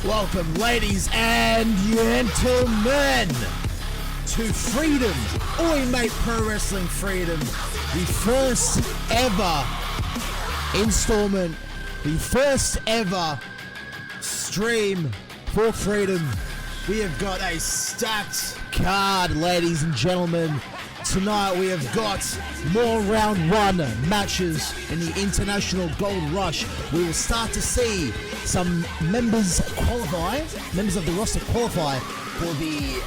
Welcome, ladies and gentlemen, to Freedom, Oi Mate Pro Wrestling Freedom, the first ever installment, the first ever stream for Freedom. We have got a stacked card, ladies and gentlemen. Tonight we have got more round one matches in the International Gold Rush. We will start to see some members qualify, members of the roster qualify for the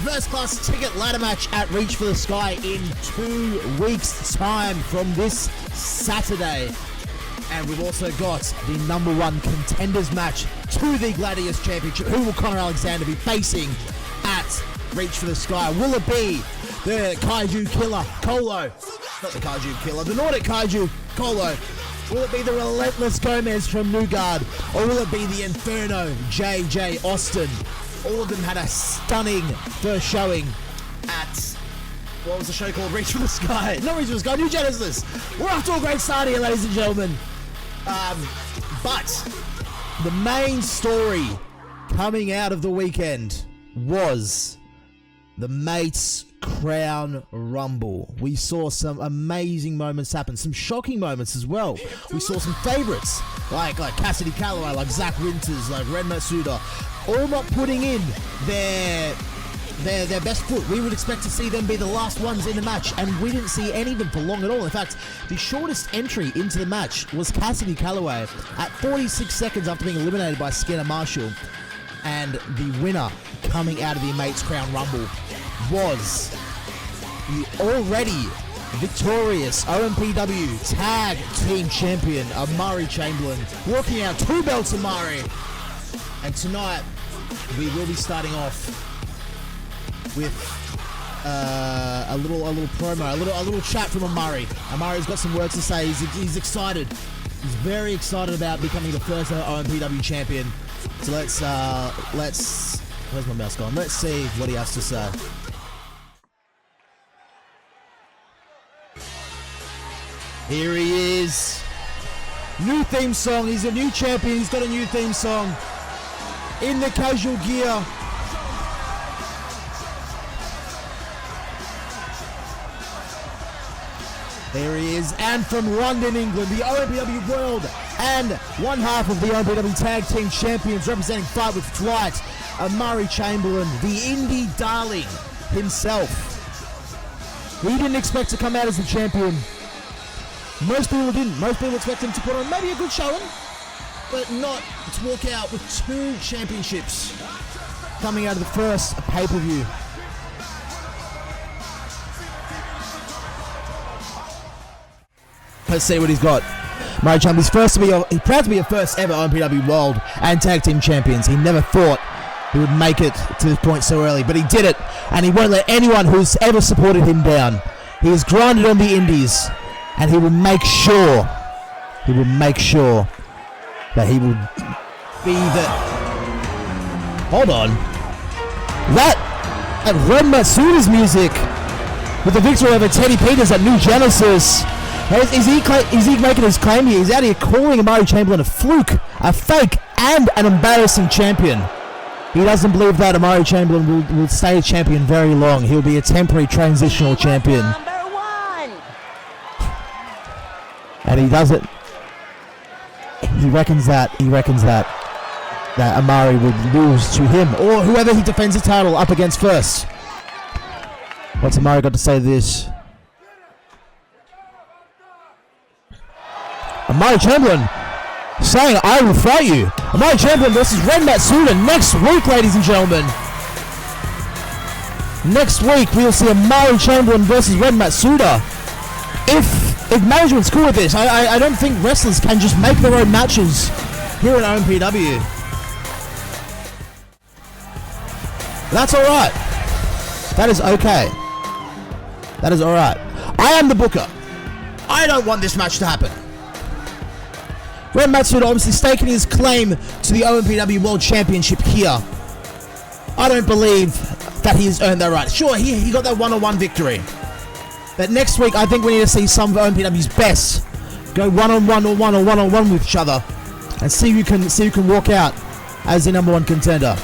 first class ticket ladder match at Reach for the Sky in 2 weeks' time from this Saturday. And we've also got the number one contenders match to the Gladius Championship. Who will Conor Alexander be facing at Reach for the Sky? Will it be the Kaiju Killer, Kolo? Not the Kaiju Killer, the Nordic Kaiju, Kolo. Will it be the Relentless Gomez from Newgard? Or will it be the Inferno, JJ Austin? All of them had a stunning first showing at, what was the show called? Reach for the Sky. Not Reach for the Sky, New Genesis. We're off to a great start here, ladies and gentlemen. But the main story coming out of the weekend was the Mates Crown Rumble. We saw some amazing moments happen, some shocking moments as well. We saw some favorites like Cassidy, Calaway, like Zach Winters, like Ren Matsuda, all not putting in their best foot. We would expect to see them be the last ones in the match, and we didn't see any of them for long at all. In fact, the shortest entry into the match was Cassidy Calaway at 46 seconds after being eliminated by Skinner Marshall. And the winner coming out of the Mates Crown Rumble was the already victorious OMPW Tag Team Champion, Amari Chamberlain, walking out 2 belts Amari. And tonight, we will be starting off with a little promo, a little chat from Amari. Amari's got some words to say. He's excited. He's very excited about becoming the first OMPW champion. So let's where's my mouse gone? Let's see what he has to say. Here he is. New theme song. He's a new champion. He's got a new theme song. In the casual gear. There he is, and from London, England, the OMPW World and one half of the OMPW Tag Team Champions, representing Fight with Flight, Amari Chamberlain, the indie darling himself. We didn't expect to come out as the champion. Most people didn't. Most people expect him to put on maybe a good showing, but not to walk out with 2 championships coming out of the first pay-per-view. Let's see what he's got. Amari Chamberlain, he's proud to be a first ever OMPW World and Tag Team Champions. He never thought he would make it to this point so early, but he did it, and he won't let anyone who's ever supported him down. He has grinded on the indies, and he will make sure that he will be the... Hold on. That Ren Matsuda's music with the victory over Teddy Peters at New Genesis. Is he making his claim here? He's out here calling Amari Chamberlain a fluke, a fake, and an embarrassing champion. He doesn't believe that Amari Chamberlain will stay a champion very long. He'll be a temporary transitional champion. Number 1. And he doesn't. He reckons that Amari would lose to him or whoever he defends the title up against first. What's Amari got to say to this? Amari Chamberlain saying, I will fight you. Amari Chamberlain versus Ren Matsuda next week, ladies and gentlemen. Next week, we'll see Amari Chamberlain versus Ren Matsuda. If management's cool with this, I don't think wrestlers can just make their own matches here at OMPW. That's alright. That is okay. That is alright. I am the booker. I don't want this match to happen. Ren Matsuda obviously staking his claim to the OMPW World Championship here. I don't believe that he has earned that right. Sure, he got that one-on-one victory. But next week, I think we need to see some of OMPW's best go one-on-one or one-on-one with each other and see who can walk out as the #1 contender.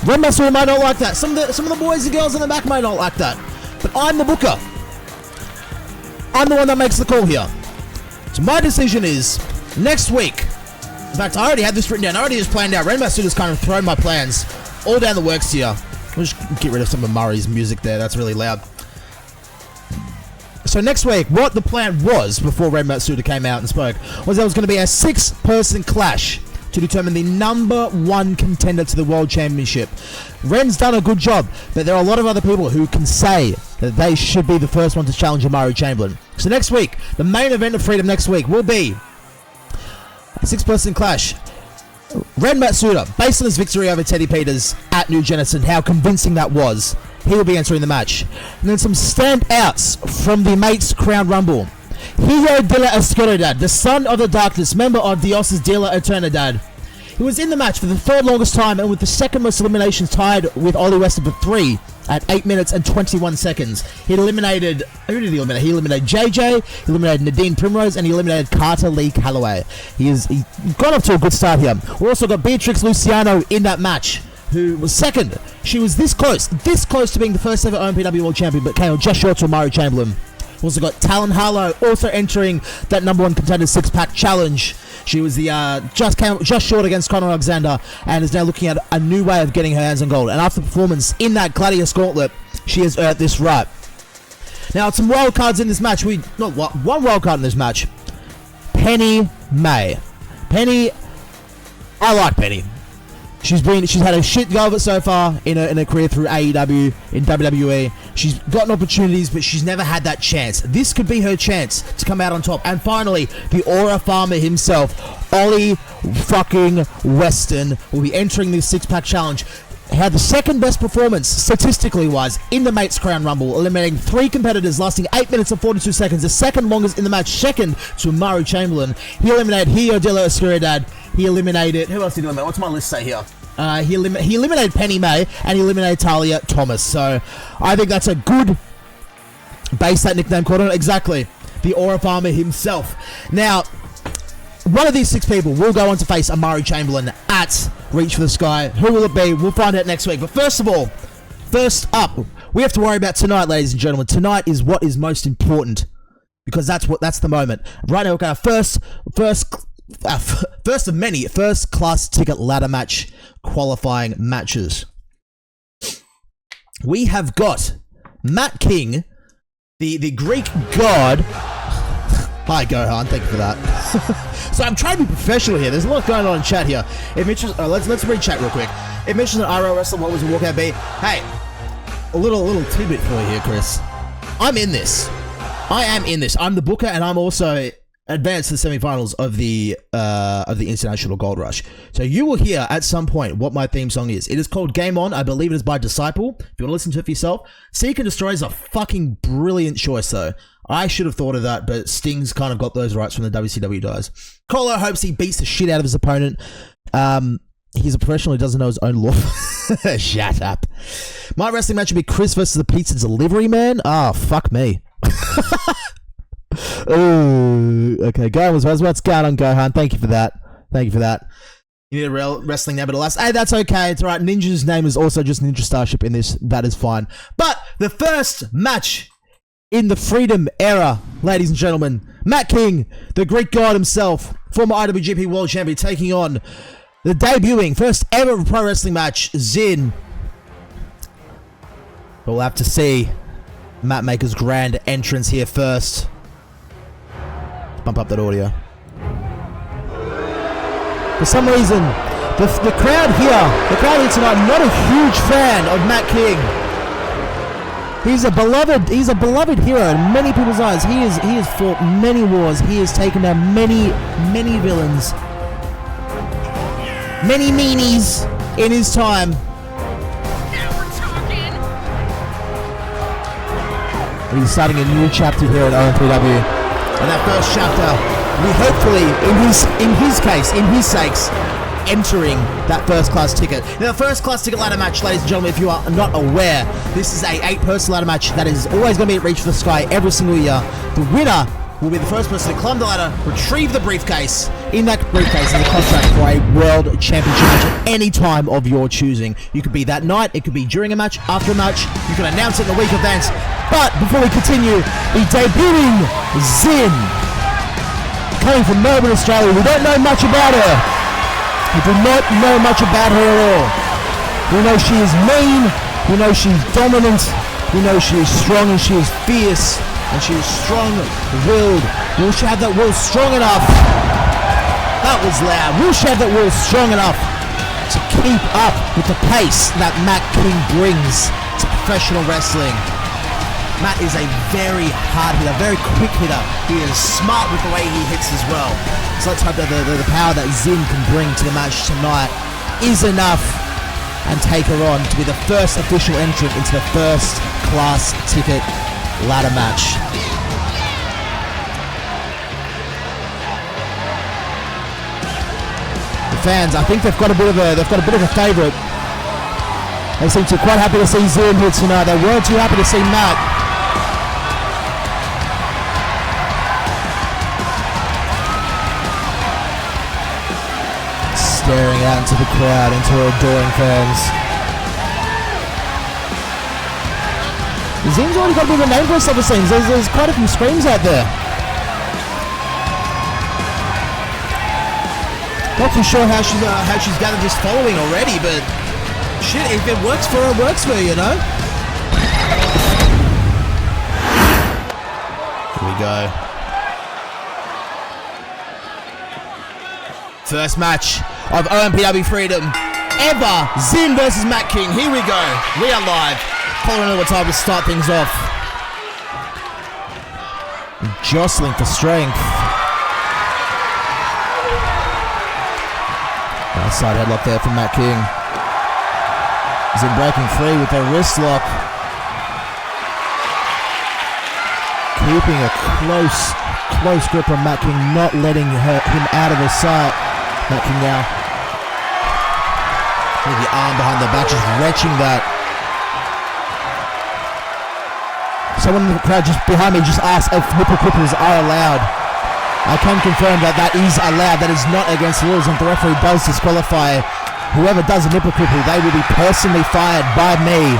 Ren Matsuda might not like that. Some of the boys and girls in the back might not like that. But I'm the booker. I'm the one that makes the call here. So my decision is next week. In fact, I already had this written down. I already just planned out. Ren Matsuda's kind of thrown my plans all down the works here. We'll just get rid of some of Murray's music there. That's really loud. So next week, what the plan was before Ren Matsuda came out and spoke was there was going to be a 6-person clash to determine the #1 contender to the World Championship. Ren's done a good job, but there are a lot of other people who can say that they should be the first one to challenge Amari Chamberlain. So next week, the main event of Freedom next week will be a 6-person clash. Ren Matsuda, based on his victory over Teddy Peters at New Genesis and how convincing that was, he will be entering the match. And then some standouts from the Mates Crown Rumble. Hijo de la Oscuridad, the son of the darkness, member of Dios's de la Eternidad. He was in the match for the third longest time and with the second most eliminations tied with Ollie West with 3 at 8 minutes and 21 seconds. He eliminated... Who did he eliminate? He eliminated JJ, he eliminated Nadine Primrose, and he eliminated Carter Lee Calaway. He got off to a good start here. We also got Beatrix Luciano in that match, who was second. She was this close to being the first ever OMPW World Champion, but came just short to Amari Chamberlain. We also got Talon Harlowe also entering that #1 contender 6-pack challenge. She was the just short against Conor Alexander and is now looking at a new way of getting her hands on gold. And after performance in that Gladius gauntlet, she has earned this right. Now, some wild cards in this match. One wild card in this match. Penny May. Penny, I like Penny. She's had a shit go of it so far in her career through AEW, in WWE. She's gotten opportunities, but she's never had that chance. This could be her chance to come out on top. And finally, the Aura Farmer himself, Ollie fucking Weston, will be entering this 6-pack challenge. Had the second best performance, statistically wise, in the Mates Crown Rumble, eliminating 3 competitors lasting 8 minutes and 42 seconds, the second longest in the match, second to Amari Chamberlain. He eliminated Hijo de la Oscuridad. He eliminated... Who else did he eliminate? What's my list say here? He eliminated Penny May, and he eliminated Talia Thomas. So, I think that's a good base, that nickname called on it. Exactly. The Aura Farmer himself. Now, one of these 6 people will go on to face Amari Chamberlain at Reach for the Sky. Who will it be? We'll find out next week. But first of all, first up, we have to worry about tonight, ladies and gentlemen. Tonight is what is most important, because that's the moment. Right now, we're going to first of many first-class ticket ladder match qualifying matches. We have got Matt King, the Greek god. Hi, Gohan. Thank you for that. So I'm trying to be professional here. There's a lot going on in chat here. It mentions, let's read chat real quick. It mentions an RL wrestler. What was a walkout be? Hey, a little tidbit for you here, Chris. I'm in this. I am in this. I'm the booker, and I'm also advanced to the semi-finals of the International Gold Rush. So you will hear at some point what my theme song is. It is called Game On. I believe it is by Disciple. If you want to listen to it for yourself. Seek and Destroy is a fucking brilliant choice, though. I should have thought of that, but Sting's kind of got those rights from the WCW guys. Kolo hopes he beats the shit out of his opponent. He's a professional who doesn't know his own law. Shut up. My wrestling match would be Chris versus the Pizza Delivery Man. Oh, fuck me. Oh, okay. Gohan, what's going on, Gohan? Thank you for that. Thank you for that. You need a wrestling nevertheless. Hey, that's okay. It's alright. Ninja's name is also just Ninja Starship in this. That is fine. But the first match in the Freedom era, ladies and gentlemen, Matt King, the Greek god himself, former IWGP World Champion, taking on the debuting first ever pro wrestling match, Zin. We'll have to see Matt make his grand entrance here first. Bump up that audio. For some reason, the crowd here tonight, not a huge fan of Matt King. He's a beloved hero in many people's eyes. He has fought many wars. He has taken down many villains, many meanies in his time. He's starting a new chapter here at OMPW. And that first chapter, we hopefully, in his sakes, entering that first class ticket. Now, the first class ticket ladder match, ladies and gentlemen, if you are not aware, this is a 8-person ladder match that is always going to be at Reach for the Sky every single year. The winner will be the first person to climb the ladder, retrieve the briefcase. In that briefcase is a contract for a world championship match at any time of your choosing. You could be that night, it could be during a match, after a match, you can announce it in the week events. But before we continue, the debuting Zin, coming from Melbourne, Australia. We don't know much about her. We do not know much about her at all. We know she is mean, we know she's dominant, we know she is strong and she is fierce, and she is strong-willed. Will she have that will strong enough? That was loud. Will she have that will strong enough to keep up with the pace that Matt King brings to professional wrestling? Matt is a very hard hitter, very quick hitter. He is smart with the way he hits as well. So let's hope that the power that Zin can bring to the match tonight is enough and take her on to be the first official entrant into the first class ticket ladder match. The fans, I think they've got a bit of a favourite. They seem to be quite happy to see Zin here tonight. They weren't too happy to see Matt. Staring out into the crowd, into her adoring fans. Zin's already got a bit of a name for herself, it seems. There's quite a few screams out there. Not too sure how she's gathered this following already, but shit, if it works for her, it works for her, you know? Here we go. First match of OMPW Freedom ever. Zin versus Matt King. Here we go. We are live. Following over time to start things off. Jostling for strength. Outside headlock there from Matt King. Zin breaking free with a wrist lock. Keeping a close grip on Matt King, not letting him out of his sight. Matt King now. With the arm behind the back, just wrenching that. Someone in the crowd just behind me just asked if nipple clippers are allowed. I can confirm that is allowed. That is not against the rules. And if the referee does disqualify whoever does a nipple clipper, they will be personally fired by me.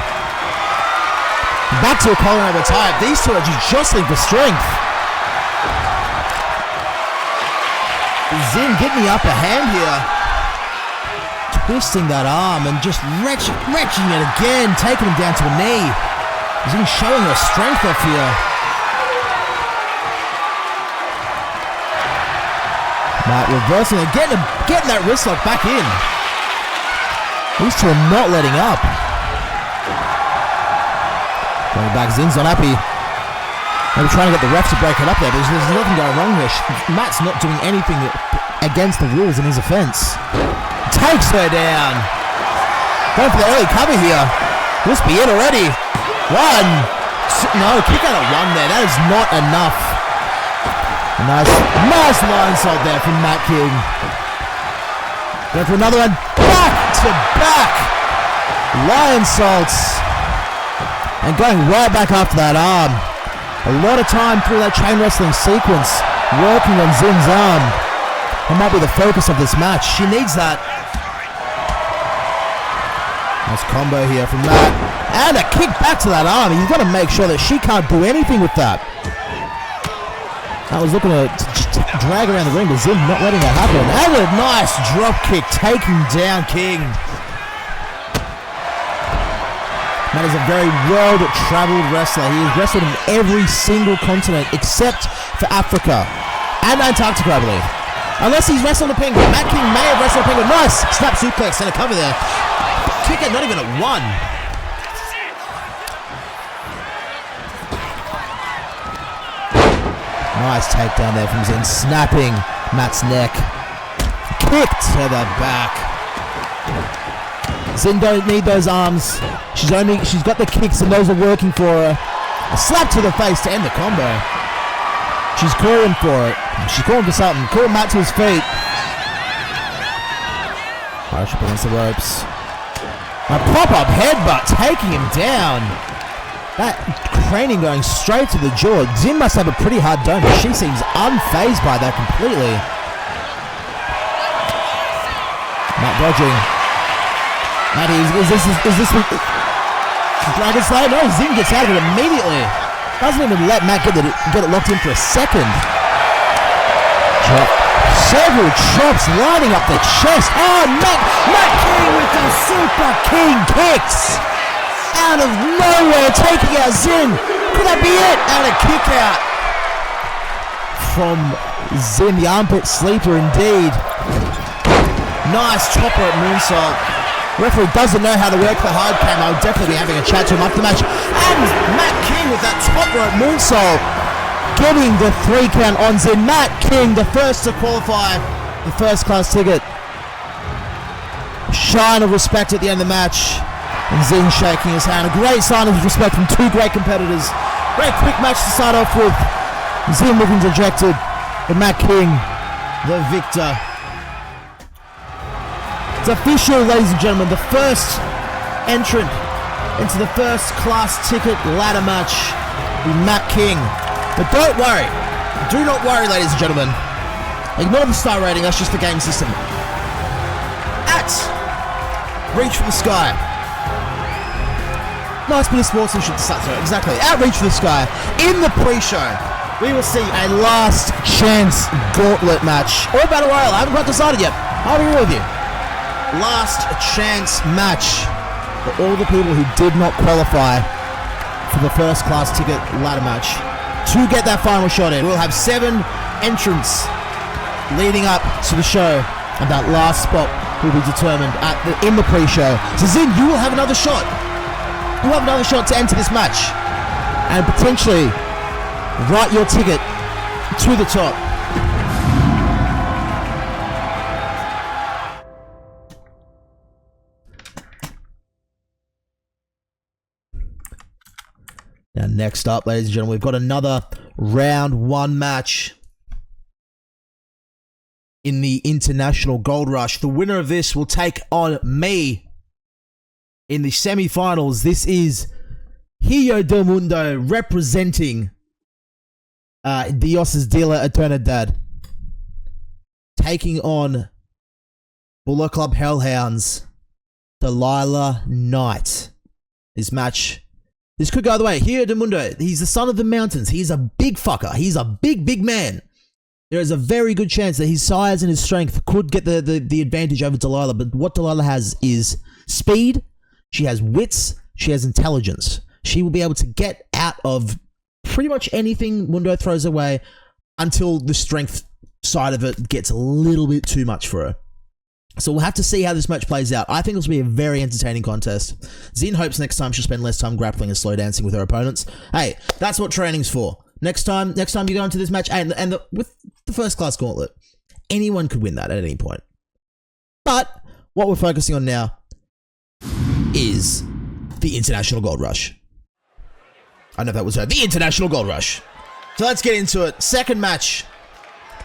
Back to a collar over type. These two are just jostling for strength. Zin getting the upper hand here. Twisting that arm and just wrenching it again, taking him down to a knee. Zin showing her strength off here. Matt reversing it, getting that wrist lock back in. These two are not letting up. Going back, Zin's not happy. Maybe trying to get the ref to break it up there, but there's nothing going wrong here. Matt's not doing anything against the rules in his offense. Takes her down. Going for the early cover here. This be it already. One. No, kick out at one there. That is not enough. Nice line salt there from Matt King. Going for another one. Back to back. Lion salts. And going right back after that arm. A lot of time through that chain wrestling sequence, working on Zin's arm. That might be the focus of this match. She needs that. Nice combo here from Matt. And a kick back to that arm. You've got to make sure that she can't do anything with that. I was looking to drag around the ring, but Zin not letting that happen. And a nice drop kick, taking down King. Matt is a very world-traveled wrestler. He has wrestled in every single continent except for Africa and Antarctica, I believe. Unless he's wrestled a penguin. Matt King may have wrestled a penguin. Nice! Snap suplex and a cover there. Kick it, not even at 1. Nice takedown there from Zin. Snapping Matt's neck. Kicked to the back. Zin don't need those arms. She's got the kicks and those are working for her. A slap to the face to end the combo. She's calling for it. She's calling for something. Call Matt to his feet. Starship against the ropes. A pop-up headbutt taking him down. That craning going straight to the jaw. Zin must have a pretty hard dome, but she seems unfazed by that completely. Matt dodging. Matt, is this Dragon Slayer? No, Zin gets out of it immediately. Doesn't even let Matt get it locked in for a second. Chop. Several chops lining up the chest. Oh, Matt King with the Super King kicks. Out of nowhere, taking out Zin. Could that be it? And a kick out from Zin, the armpit sleeper indeed. Nice chopper at moonsault. Referee doesn't know how to work the hard cam. I'll definitely be having a chat to him after the match. And Matt King with that top rope moonsault, getting the 3 count on Zin. Matt King, the first to qualify the first class ticket. Shine of respect at the end of the match. And Zin shaking his hand. A great sign of respect from 2 great competitors. Great quick match to start off with. Zin looking dejected. But Matt King, the victor. It's official, ladies and gentlemen. The first entrant into the first class ticket ladder match with Matt King. But don't worry. Do not worry, ladies and gentlemen. Ignore the star rating. That's just the game system. At Reach for the Sky. Nice bit of sportsmanship to start. Exactly. At Reach for the Sky. In the pre-show, we will see a last chance gauntlet match. Or battle royale. I haven't quite decided yet. I'll be real with you. Last chance match for all the people who did not qualify for the first class ticket ladder match to get that final shot in. We'll have 7 entrants leading up to the show, and that last spot will be determined in the pre-show. So Zin, you will have another shot. You have another shot to enter this match and potentially write your ticket to the top. Now, next up, ladies and gentlemen, we've got another round 1 match in the International Gold Rush. The winner of this will take on me in the semi-finals. This is Hijo del Mundo representing Dios's Dealer Eternidad, taking on Bullet Club Hellhounds, Delilah Knight. This could go either way. Hijo del Mundo, he's the son of the mountains. He's a big fucker. He's a big man. There is a very good chance that his size and his strength could get the advantage over Delilah. But what Delilah has is speed. She has wits. She has intelligence. She will be able to get out of pretty much anything Mundo throws away until the strength side of it gets a little bit too much for her. So we'll have to see how this match plays out. I think this will be a very entertaining contest. Zin hopes next time she'll spend less time grappling and slow dancing with her opponents. Hey, that's what training's for. Next time you go into this match, with the first class gauntlet, anyone could win that at any point. But what we're focusing on now is the International Gold Rush. I know that was her. The International Gold Rush. So let's get into it. Second match,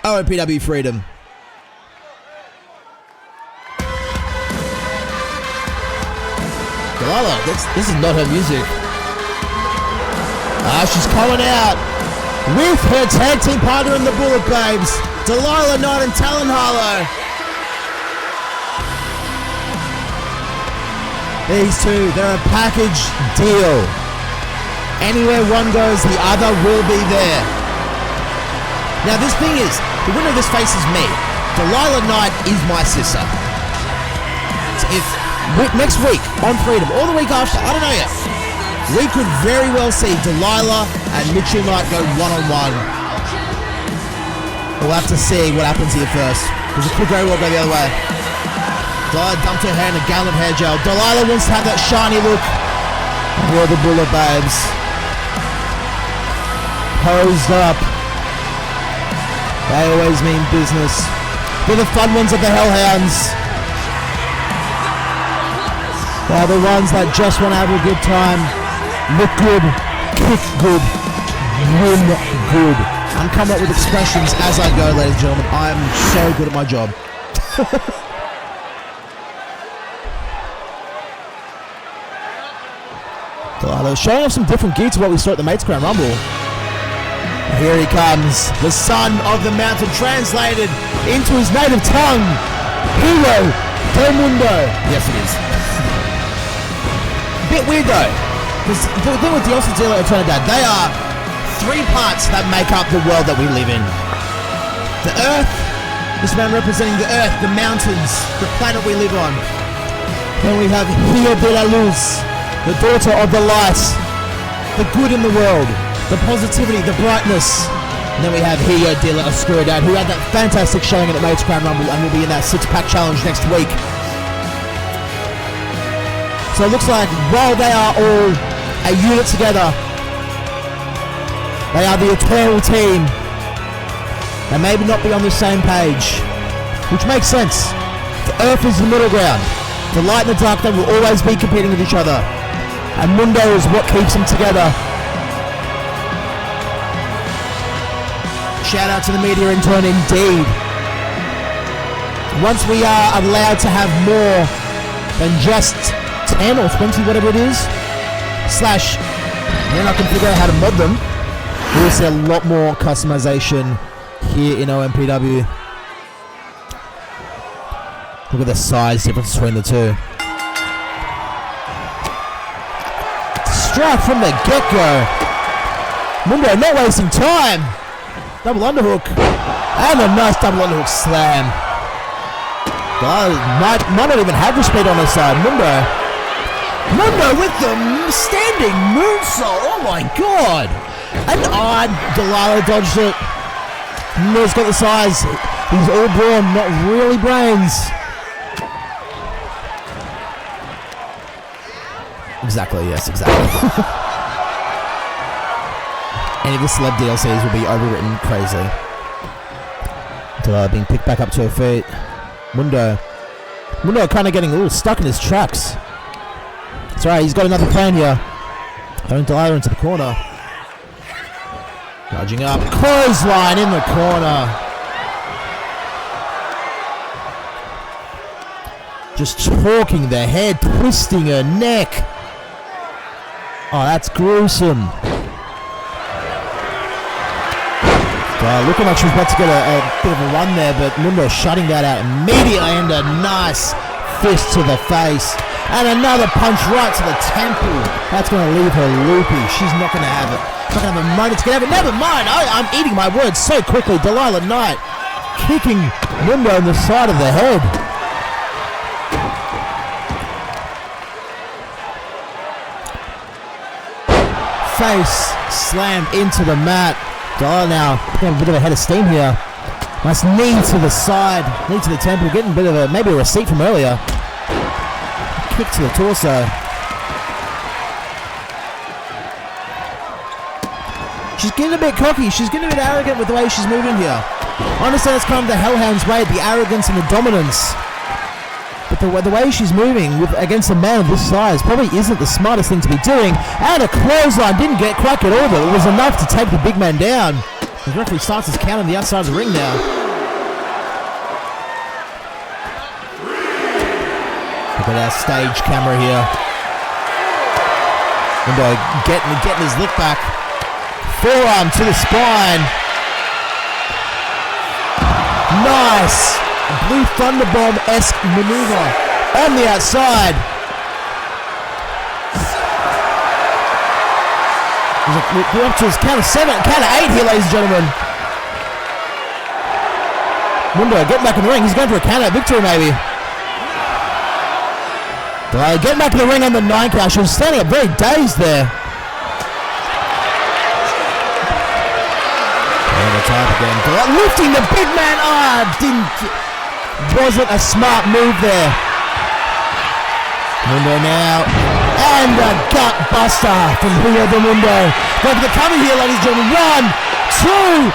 OMPW Freedom. Delilah, this is not her music. She's coming out with her tag team partner in the Bullet Babes, Delilah Knight and Talon Harlowe. These two, they're a package deal. Anywhere one goes, the other will be there. Now this thing is, the winner of this faces me. Delilah Knight is my sister. So if next week on Freedom, or the week after, I don't know yet, we could very well see Delilah and Mitchell Knight go one-on-one. We'll have to see what happens here first. Because it could very well go the other way. Delilah dumped her hair in a gallon of hair gel. Delilah wants to have that shiny look. We're the bullet babes. Posed up. They always mean business. They're the fun ones of the Hellhounds. They're the ones that just want to have a good time. Look good, kick good, win good. I'm coming up with expressions as I go, ladies and gentlemen. I am so good at my job. Delilah showing off some different gear to what we saw at the Mates Crown Rumble. Here he comes, the son of the mountain, translated into his native tongue. Hijo del Mundo. Yes, it is. Bit weird though, because the thing with Dios and Zaila and Trinidad, they are three parts that make up the world that we live in. The earth, this man representing the earth, the mountains, the planet we live on. Then we have Hijo de la Luz, the daughter of the light, the good in the world, the positivity, the brightness. And then we have Hijo de la Oscuridad, who had that fantastic showing at the Mates Crown Rumble and will be in that 6-pack challenge next week. So it looks like while they are all a unit together, they are the eternal team. They may not be on the same page, which makes sense. The earth is the middle ground. The light and the dark, they will always be competing with each other. And Mundo is what keeps them together. Shout out to the media in turn, indeed. Once we are allowed to have more than just 10 or 20, whatever it is, slash, then I can figure out how to mod them. We'll see a lot more customization here in OMPW. Look at the size difference between the two. Strike from the get-go. Mundo not wasting time. Double underhook. And a nice double underhook slam. Might not even have the speed on his side. Mundo with the standing moonsault. Oh my god. And Delilah dodged it. Mundo's got the size. He's all brawn, not really brains. Exactly, yes, exactly. Any of the celeb DLCs will be overwritten crazy. Delilah being picked back up to her feet. Mundo kind of getting a little stuck in his tracks. That's right, he's got another plan here. Throwing Delilah into the corner. Dodging up. Clothesline in the corner. Just talking the head, twisting her neck. Oh, that's gruesome. Looking like she was about to get a bit of a run there, but Mundo shutting that out immediately, and a nice fist to the face. And another punch right to the temple. That's going to leave her loopy. She's not going to have it. Not going to have a moment to get out of it. Never mind. I'm eating my words so quickly. Delilah Knight kicking Mundo in the side of the head. Face slammed into the mat. Delilah now putting a bit of a head of steam here. Nice knee to the side, knee to the temple, getting a bit of maybe a receipt from earlier. Kick to the torso. She's getting a bit cocky. She's getting a bit arrogant with the way she's moving here. I understand it's kind of the Hellhound's way, the arrogance and the dominance. But the way she's moving against a man of this size probably isn't the smartest thing to be doing. And a clothesline didn't get quite at all, but it was enough to take the big man down. The referee starts his count on the outside of the ring now. Look at our stage camera here. Mundo getting his lick back. Forearm to the spine. Nice. A Blue Thunderbomb-esque maneuver on the outside. We're up to his count of 7, count of 8 here, ladies and gentlemen. Mundo getting back in the ring. He's going for a count out victory, maybe. Getting back in the ring on the 9 count. She was standing up very dazed there. And a type again. Lifting the big man. Wasn't a smart move there. Mundo now. And a gut buster from Hijo de Mundo. Go for the cover here, ladies and gentlemen. 1, 2.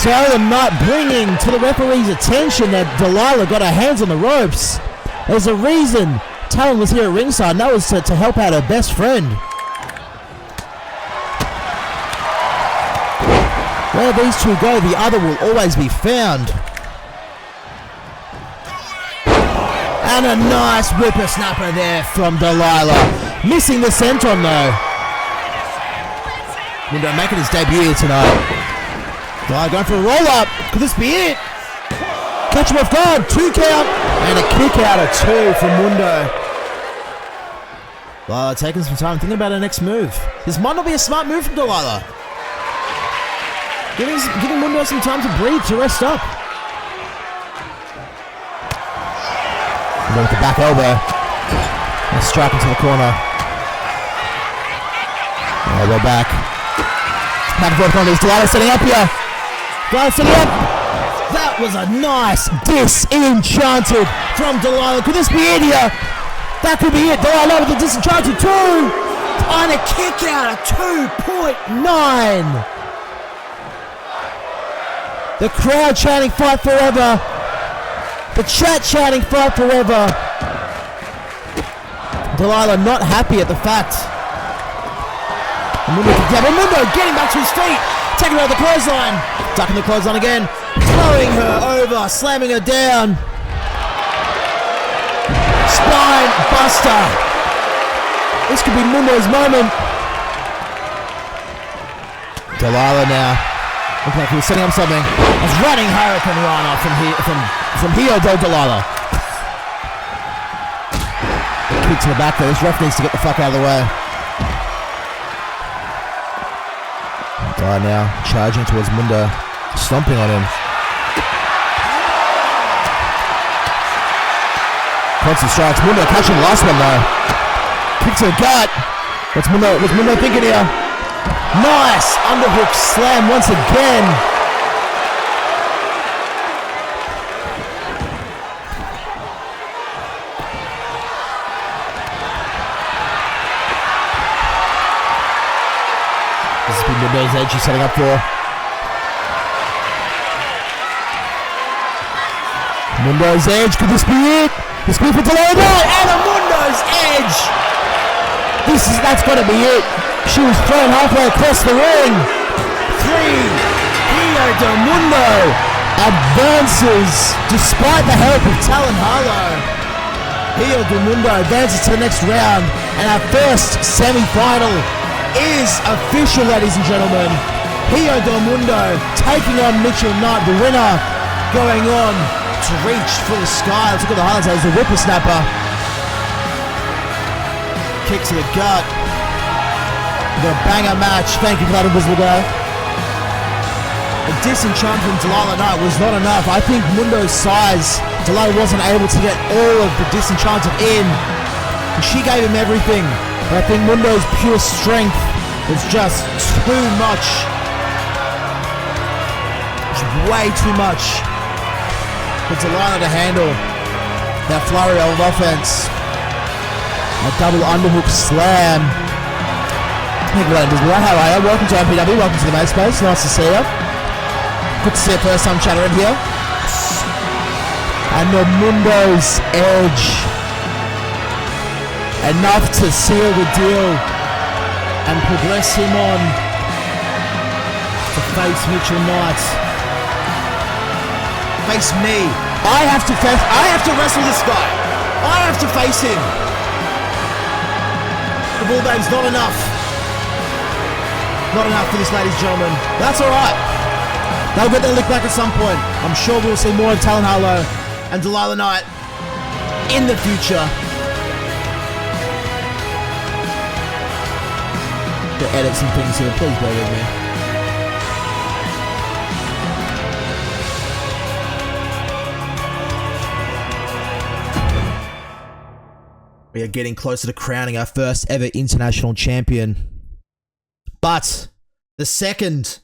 Talon not bringing to the referee's attention that Delilah got her hands on the ropes. There's a reason Talon was here at ringside, and that was to help out her best friend. Where these two go, the other will always be found. And a nice whippersnapper there from Delilah. Missing the senton though. Mundo making his debut here tonight. Delilah going for a roll-up. Could this be it? Catch him off guard. 2 count. And a kick out of 2 from Mundo. Delilah taking some time thinking about her next move. This might not be a smart move from Delilah. Giving Mundo some time to breathe, to rest up. With the back elbow. And strike into the corner. Elbow back. Back and forth on these. Delilah setting up here. Delilah setting up. That was a nice disenchanted from Delilah. Could this be it here? That could be it. Delilah with the disenchanted 2. On a kick out of 2.9. The crowd chanting fight forever. The chat chanting fight forever. Delilah not happy at the fact. Mundo getting back to his feet. Taking her out the clothesline. Ducking the clothesline again. Throwing her over. Slamming her down. Spine buster. This could be Mundo's moment. Delilah now. Looks like he was setting up something. It's running Hurricane Rana from Hijo de Delilah. Kick to the back there. This ref needs to get the fuck out of the way. Delilah now charging towards Mundo, stomping on him. Constant strikes. Mundo catching the last one though. Kick to the gut. What's Mundo thinking here? Nice underhook slam once again. This has been Mundo's edge he's setting up for. Mundo's edge, could this be it? This could be for Talon, and a Mundo's edge! That's gotta be it. She was thrown halfway across the ring. 3. Hijo de Mundo advances despite the help of Talon Harlowe. Hijo de Mundo advances to the next round, and our first semi-final is official, ladies and gentlemen. Hijo de Mundo taking on Mitchell Knight, the winner, going on to reach for the sky. Let's look at the highlights. There's the whippersnapper. Kick to the gut. We've got a banger match. Thank you for that, Invisible Guy. A disenchant from Delilah Knight was not enough. I think Mundo's size, Delilah wasn't able to get all of the disenchanted in. And she gave him everything. But I think Mundo's pure strength was just too much. It's way too much for Delilah to handle. That flurry of offense. A double underhook slam. Hey, Gladius, how are you? Welcome to OMPW, welcome to the main space. Nice to see you. Good to see a first time chatter in here. And the Mundo's edge. Enough to seal the deal and progress him on to face Mitchell Knight. Face me. I have to wrestle this guy. I have to face him. The bullbane's not enough. Not enough for this, ladies and gentlemen. That's alright. They'll get their lick back at some point. I'm sure we'll see more of Talon Harlowe and Delilah Knight in the future. To edit some things here, please bear with me. We are getting closer to crowning our first ever international champion. But the second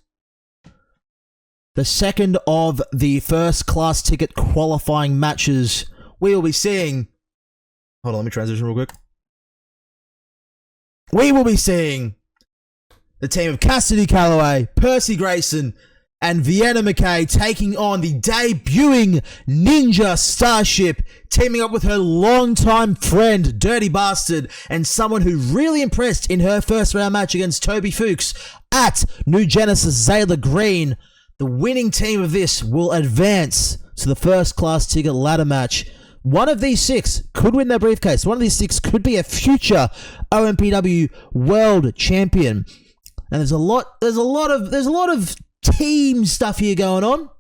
the second of the first class ticket qualifying matches we will be seeing. Hold on, let me transition real quick. We will be seeing the team of Cassidy, Calaway, Percy, Greyson, and Vienna, McKay taking on the debuting Ninja Starship, teaming up with her longtime friend, Dirty Bastard, and someone who really impressed in her first round match against Toby Fuchs at New Genesis, Zaila Green. The winning team of this will advance to the first class ticket ladder match. One of these 6 could win their briefcase. One of these 6 could be a future OMPW world champion. And there's a lot of team stuff here going on.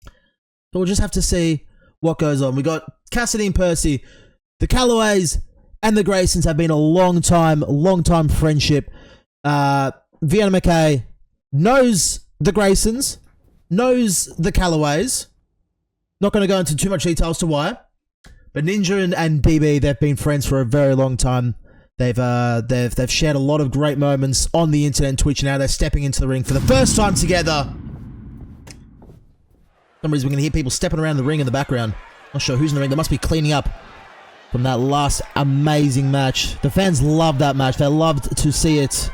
But we'll just have to see what goes on. We got Cassidy and Percy. The Calaways and the Greysons have been a long time friendship. Vienna McKay knows the Greysons, knows the Calaways. Not going to go into too much detail as to why. But Ninja and DB, they've been friends for a very long time. They've shared a lot of great moments on the internet and Twitch. Now they're stepping into the ring for the first time together. For some reason we're going to hear people stepping around the ring in the background. Not sure who's in the ring. They must be cleaning up from that last amazing match. The fans loved that match. They loved to see it.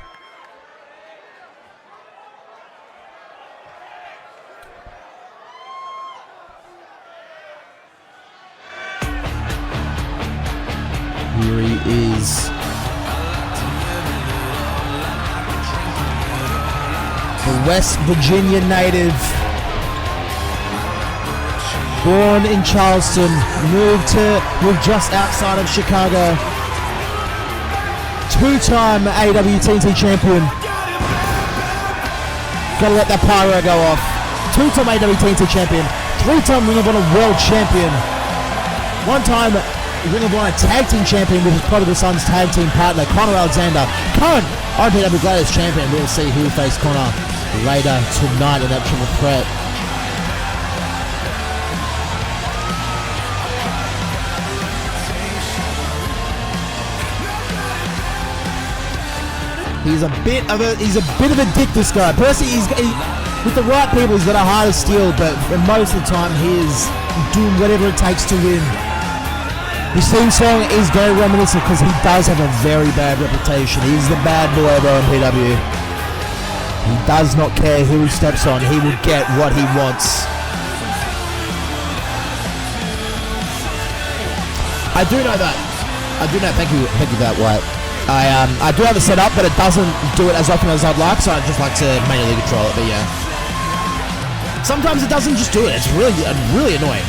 Here he is. The West Virginia native. Born in Charleston, moved just outside of Chicago. 2-time AEW TNT champion. Gotta let that pyro go off. 2-time AEW TNT champion. 3-time Ring of Honor world champion. 1-time Ring of Honor Tag Team Champion with his Prodigal Sons Tag Team partner, Connor Alexander. Current OMPW Gladius Champion. We'll see who will face Connor later tonight in that triple threat. He's a bit of a dick, this guy. Percy, with the right people, he's got a heart of steel, but most of the time he is doing whatever it takes to win. His theme song is very reminiscent because he does have a very bad reputation. He's the bad boy of OMPW. He does not care who he steps on. He will get what he wants. I do know that. Thank you for that, White. I do have it set up, but it doesn't do it as often as I'd like, so I'd just like to manually control it, but yeah. Sometimes it doesn't just do it. It's really annoying.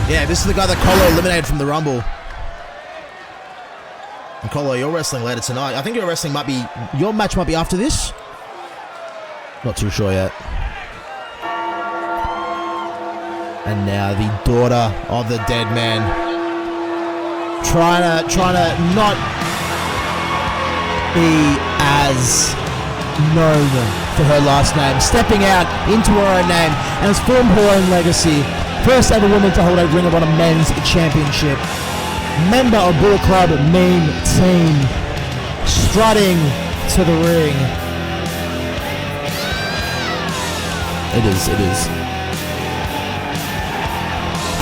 Yeah, this is the guy that Kolo eliminated from the Rumble. And Kolo, you're wrestling later tonight. I think your match might be after this. Not too sure yet. And now the daughter of the dead man, trying to not be as known for her last name, stepping out into her own name and has formed her own legacy. First ever woman to hold a Ring of Honor Men's Championship. Member of Bullet Club Meme Team. Strutting to the ring. It is.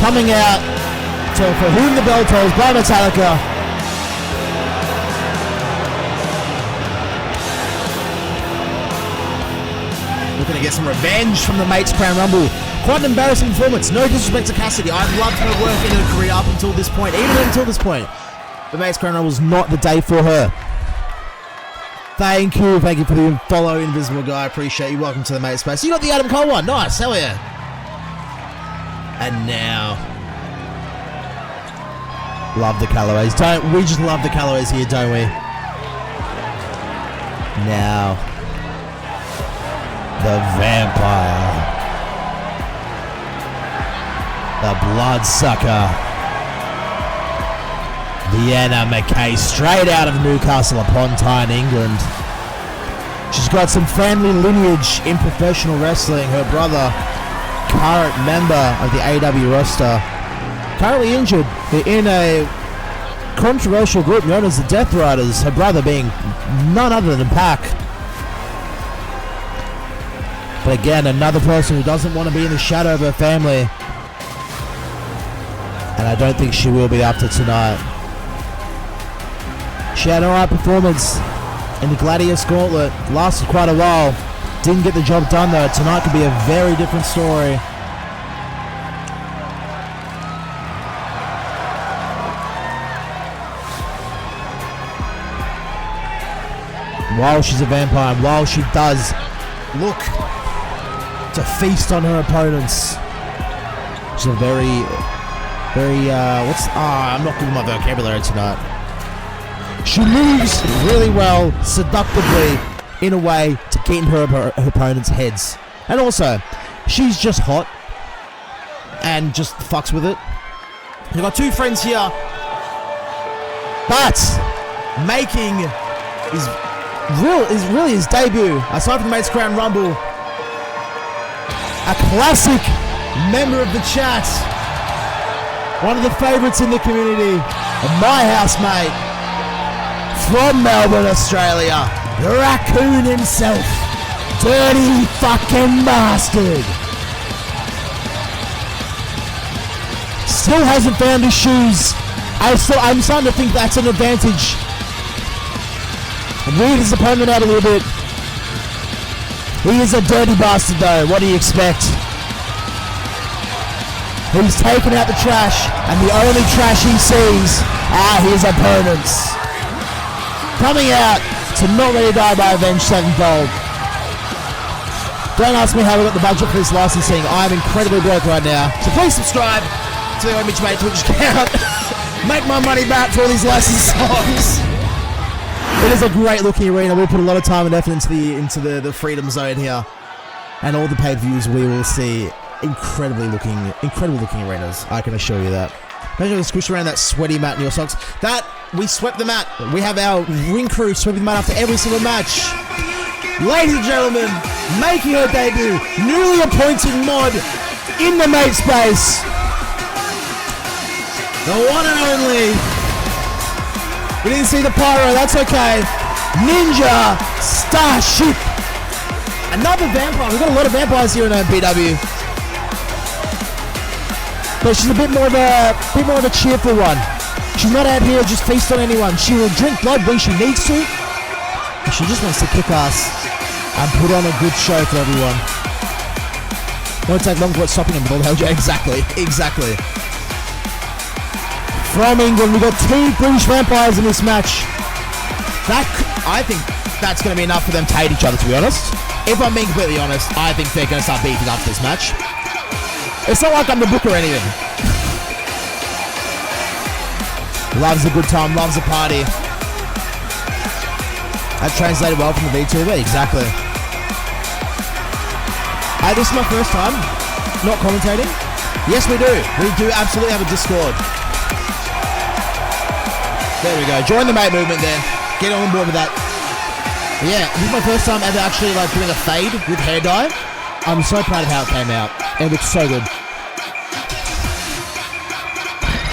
Coming out for whom the bell tolls by Metallica. Looking to get some revenge from the Mates Crown Rumble. Quite an embarrassing performance. No disrespect to Cassidy. I've loved her work in her career up until this point. Even until this point. The Mates Crown Rumble was not the day for her. Thank you for the follow, Invisible Guy. Appreciate you. Welcome to the Mate Space. You got the Adam Cole one. Nice. Hell yeah. And now, love the Calaways. We just love the Calaways here, don't we? Now, the Vampire. The Bloodsucker. Vienna McKay, straight out of Newcastle upon Tyne, England. She's got some family lineage in professional wrestling. Her brother, current member of the AEW roster, currently injured in a controversial group known as the Death Riders. Her brother being none other than Pac. But again, another person who doesn't want to be in the shadow of her family. And I don't think she will be after tonight. She had an alright performance in the Gladius gauntlet. Lasted quite a while. Didn't get the job done though. Tonight could be a very different story. While she's a vampire, and while she does look to feast on her opponents, she's a very, I'm not good with my vocabulary tonight. She moves really well, seductively, in a way to get in her opponent's heads. And also, she's just hot and just fucks with it. We've got two friends here, but making is really his debut, aside from the Mates Crown Rumble. A classic member of the chat, one of the favourites in the community, my housemate from Melbourne, Australia, the raccoon himself, dirty fucking bastard. Still hasn't found his shoes. I'm starting to think that's an advantage. Weird his opponent out a little bit. He is a dirty bastard though, what do you expect? He's taken out the trash, and the only trash he sees are his opponents. Coming out to Not Ready to Die by Avenged Sevenfold. Don't ask me how we got the budget for this licensing. I'm incredibly broke right now. So please subscribe to the OMPW Twitch account. Make my money back for all these licensed songs. It is a great looking arena. We put a lot of time and effort into the Freedom Zone here, and all the pay-per-views we will see. Incredible looking arenas. I can assure you that. Imagine squish around that sweaty mat in your socks. That we swept the mat. We have our ring crew sweeping the mat after every single match. Ladies and gentlemen, making her debut, newly appointed mod in the mate space, the one and only. We didn't see the pyro, that's okay. Ninja Starship. Another vampire. We've got a lot of vampires here in OMPW. But she's a bit more of a cheerful one. She's not out here just feast on anyone. She will drink blood when she needs to. And she just wants to kick ass and put on a good show for everyone. Won't take long for what's stopping him with all the hell. Exactly. From England, we've got two British vampires in this match. I think that's going to be enough for them to hate each other, to be honest. If I'm being completely honest, I think they're going to start beefing after this match. It's not like I'm the book or anything. Loves a good time, loves a party. That translated well from the VTV, exactly. This is my first time not commentating. Yes, we do. We do absolutely have a Discord. There we go. Join the mate movement there. Get on board with that. Yeah, this is my first time ever actually like doing a fade with hair dye. I'm so proud of how it came out. It looks so good.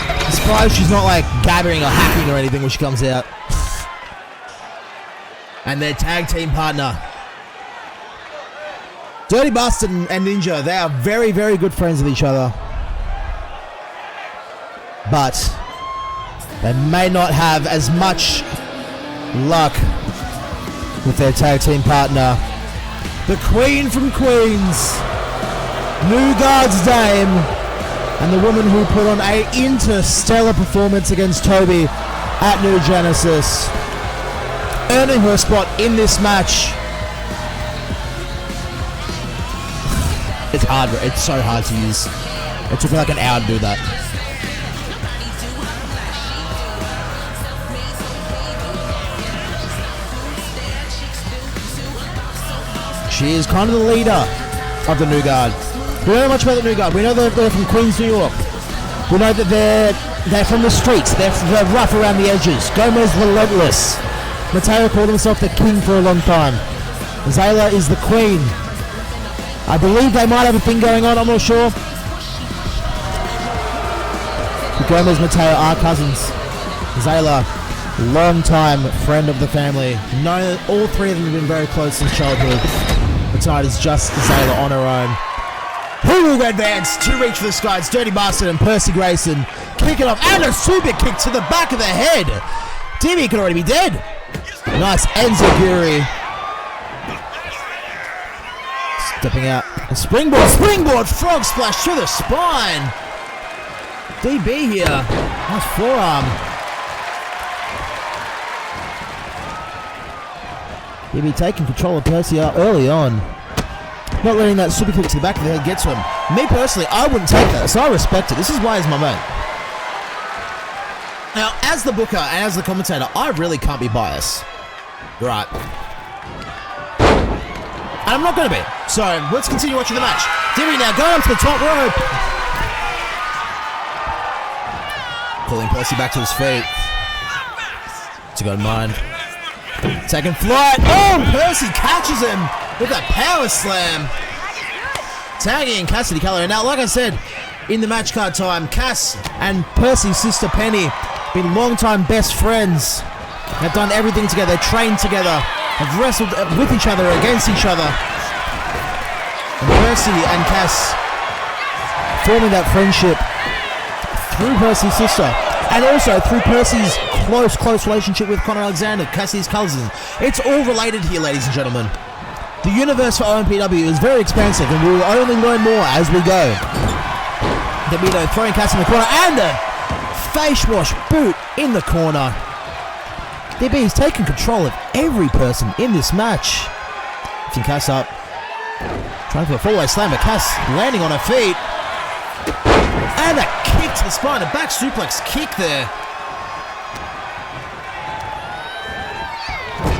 I'm surprised she's not like gabbering or hacking or anything when she comes out. And their tag team partner, Dirty Bastard and Ninja, they are very, very good friends with each other. But they may not have as much luck with their tag team partner, the Queen from Queens, New Guard's Dame, and the woman who put on an interstellar performance against Toby at New Genesis, earning her spot in this match. It's hard. It's so hard to use. It took me like an hour to do that. She is kind of the leader of the New Guard. We don't know much about the New Guard. We know that they're from Queens, New York. We know that they're from the streets. They're rough around the edges. Gomez relentless. Mateo called himself the king for a long time. Zaila is the queen. I believe they might have a thing going on. I'm not sure. But Gomez and Mateo are cousins. Zaila, long-time friend of the family. All three of them have been very close since childhood. The tide is just Zaila on her own. Who will advance to reach for the sky? It's Dirty Bastard and Percy Greyson. Kick it off. And a super kick to the back of the head. Timmy could already be dead. Nice Enziguri. Stepping out. A springboard. Springboard frog splash to the spine. DB here. Nice forearm. DB taking control of Percy out early on. Not letting that super kick to the back of the head get to him. Me personally, I wouldn't take that, so I respect it. This is why he's my mate. Now, as the booker and as the commentator, I really can't be biased. Right. And I'm not going to be. So, let's continue watching the match. Dimmy now going up to the top rope. Pulling Percy back to his feet. To go to mind. Taking flight. Oh, Percy catches him with that power slam. Tagging Cassidy Calaway. Now, like I said, in the match card time, Cass and Percy's sister Penny been long-time best friends. Have done everything together, trained together, have wrestled with each other, against each other. And Percy and Cass forming that friendship through Percy's sister. And also through Percy's close relationship with Conor Alexander, Cassidy's cousin. It's all related here, ladies and gentlemen. The universe for OMPW is very expansive, and we will only learn more as we go. Demito throwing Cass in the corner, and a face wash boot in the corner. DB is taking control of every person in this match. Lifting Cass up. Trying for a full-way slam, but Cass landing on her feet. And a kick to the spine, a back suplex kick there.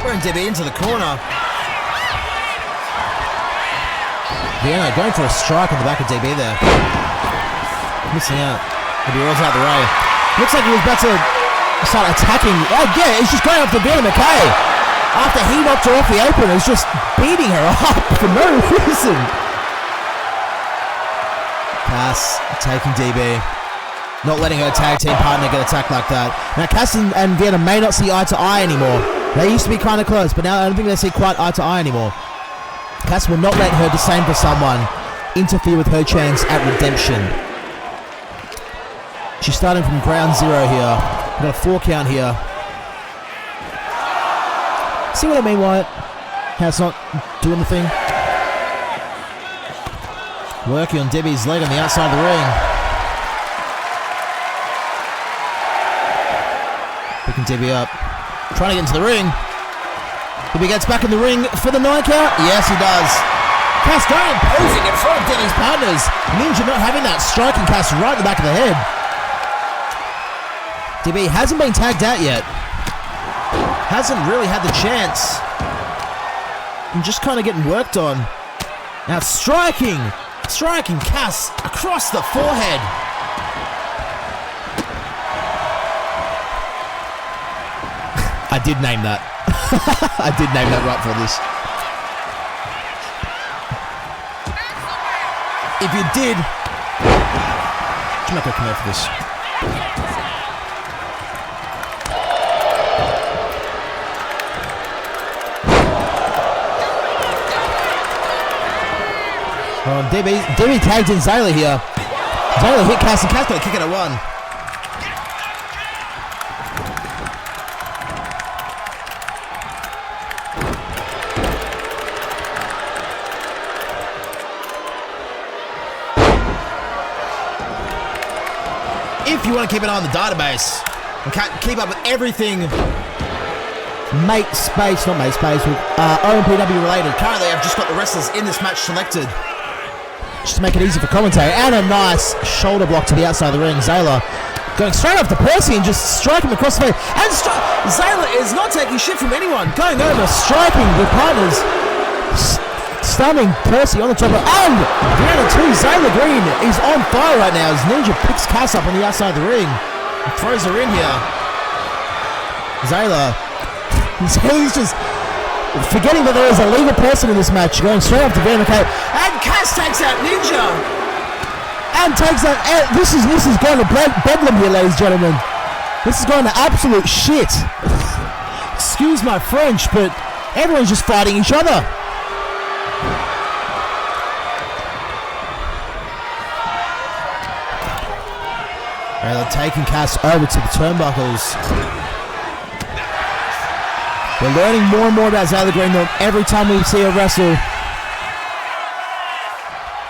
Throwing DB into the corner. Vienna going for a strike on the back of DB there. Missing out. Maybe rolls out the way. Looks like he was about to start attacking. Oh yeah, he's just going after Vienna McKay. After he knocked her off the apron, he's just beating her up for no reason. Cass taking DB. Not letting her tag team partner get attacked like that. Now Cass and Vienna may not see eye to eye anymore. They used to be kind of close, but now I don't think they see quite eye to eye anymore. Cass will not let her disdain for someone interfere with her chance at redemption. She's starting from ground zero here. We've got a 4 count here. See what I mean, Wyatt? How it's not doing the thing? Working on Debbie's leg on the outside of the ring. Picking Debbie up. Trying to get into the ring. Debbie gets back in the ring for the 9 count. Yes, he does. Cass going and posing in front of Debbie's partners. Ninja not having that, striking Cass right in the back of the head. DB hasn't been tagged out yet. Hasn't really had the chance. And just kind of getting worked on. Now striking Cass across the forehead. I did name that. I did name that right for this. If you did, I'm not gonna come out for this. DB tagged in Zaila here. Zaila hit Cass and Cass got a kick at a 1. If you want to keep an eye on the database and keep up with everything OMPW related, currently I've just got the wrestlers in this match selected. Just to make it easy for commentary. And a nice shoulder block to the outside of the ring. Zaila going straight off to Percy and just striking him across the face. And Zaila is not taking shit from anyone. Going over, striking the partners. Stunning Percy on the top of... And Vienna too. Zaila Green is on fire right now as Ninja picks Cass up on the outside of the ring. And throws her in here. Zaila. He's just... forgetting that there is a legal person in this match, going straight up to Vienna McKay, and Cass takes out Ninja, and takes out. This is going to bedlam here, ladies and gentlemen. This is going to absolute shit. Excuse my French, but everyone's just fighting each other. They're taking Cass over to the turnbuckles. We're learning more and more about Zaila Greenmilk every time we see her wrestle.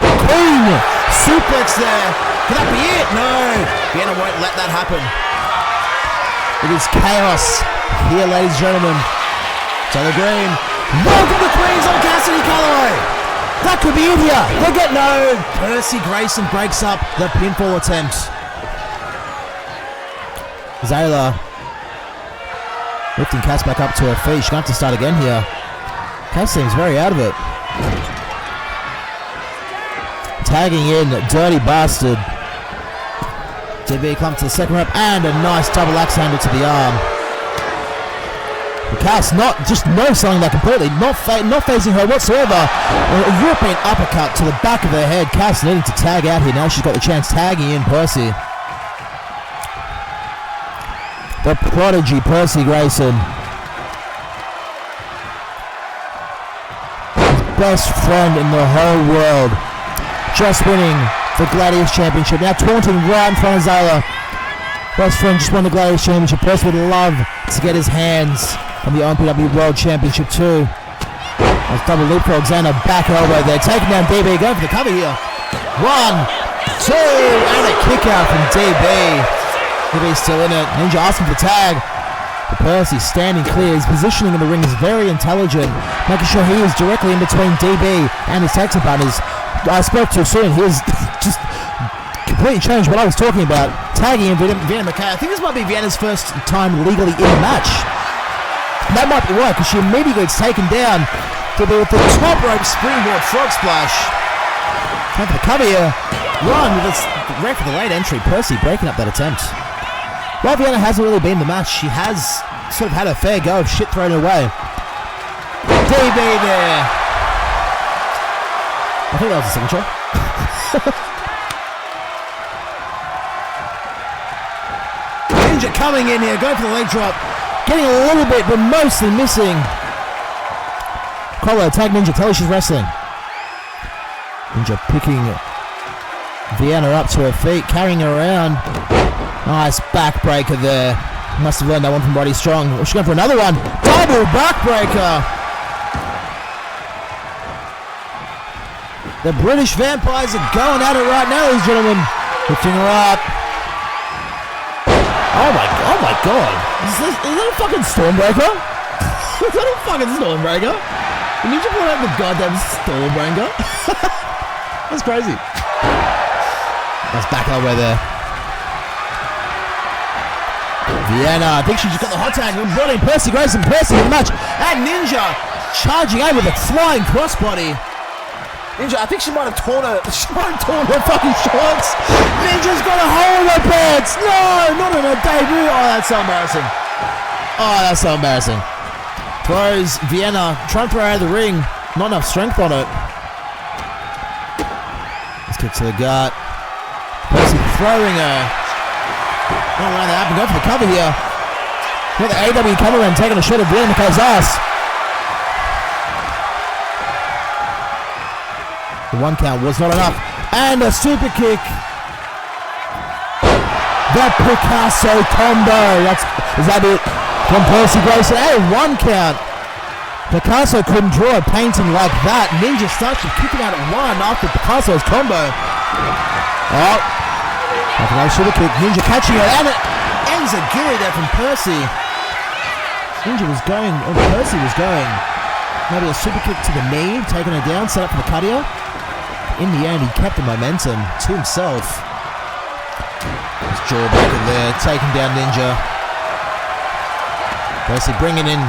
Queen! Suplex there. Could that be it? No. Vienna won't let that happen. It is chaos here, ladies and gentlemen. Zaila Green. Welcome to Queens on Cassidy Calaway. That could be it here. They get no. Percy Greyson breaks up the pinfall attempt. Zaila lifting Cass back up to her feet. She's going to have to start again here. Cass seems very out of it. Tagging in, Dirty Bastard. DB climbs to the second rope and a nice double axe handle to the arm. Cass just no selling that completely, not facing her whatsoever. A European uppercut to the back of her head. Cass needing to tag out here. Now she's got the chance tagging in Percy. The prodigy Percy Greyson. His best friend in the whole world. Just winning the Gladius Championship. Now taunting right in front of Zaila. Best friend just won the Gladius Championship. Percy would love to get his hands on the OMPW World Championship too. That's double leapfrog. Zaila back elbow there. Taking down DB. Going for the cover here. 1, 2, and a kick out from DB. DB's still in it. Ninja asking for tag. But Percy standing clear. His positioning in the ring is very intelligent, making sure he is directly in between DB and his tag team partners. I spoke too soon. He was just completely changed what I was talking about. Tagging in Vienna McKay. I think this might be Vienna's first time legally in a match. That might be right, because she immediately gets taken down to the top rope springboard frog splash. Time for the cover here. Run with this right for the late entry. Percy breaking up that attempt. While Vienna hasn't really been the match, she has sort of had a fair go of shit thrown away. DB there. I think that was a signature. Ninja coming in here, going for the leg drop. Getting a little bit, but mostly missing. Kolo, tag Ninja, tell her she's wrestling. Ninja picking Vienna up to her feet, carrying her around. Nice backbreaker there. Must have learned that one from Roddy Strong. She's going for another one. Double backbreaker. The British Vampires are going at it right now, ladies and gentlemen. Lifting her up. Oh my god. Is that a fucking Stormbreaker? Is that a fucking Stormbreaker? Can you just pull out the goddamn Stormbreaker? That's crazy. That's back elbow there. Vienna, I think she just got the hot tag and brought in Percy Greyson. Percy in the match. And Ninja charging out with a flying crossbody. Ninja, I think she might have torn her fucking shorts. Ninja's got a hole in her pants. No, not in her debut. Oh, that's so embarrassing. Oh, that's so embarrassing. Throws Vienna, trying to throw her out of the ring. Not enough strength on it. Let's kick to the gut. Percy throwing her. Not allowing that happen. Go for the cover here. Got the AW cameraman taking a shot at Vienna McKay's ass. The 1 count was not enough. And a super kick. The Picasso combo. Is that it? From Percy Greyson. And a 1 count. Picasso couldn't draw a painting like that. Ninja Starship kicking out at 1 after Picasso's combo. Oh. After that super kick. Ninja catching it. And it ends a gilly there from Percy. Ninja was going. Oh, Percy was going. Maybe a super kick to the knee. Taking her down. Set up for the cardio. In the end, he kept the momentum to himself. His jawbreaker there, taking down Ninja. Percy bringing in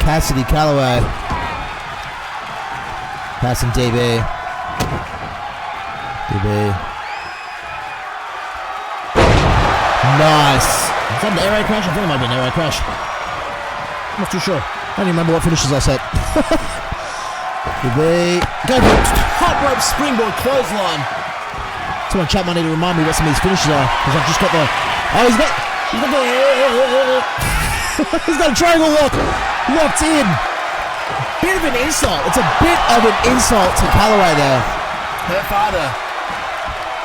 Cassidy Calaway. Passing DB. Nice. Is that an air raid crash? I think it might be an air raid crash. I'm not too sure. I don't even remember what finishes I said. Go for top rope springboard clothesline. Someone chat might need to remind me what some of these finishes are, because I've just got the. Oh, he's got the. He's got a triangle lock locked in. Bit of an insult. It's a bit of an insult to Calaway there. Her father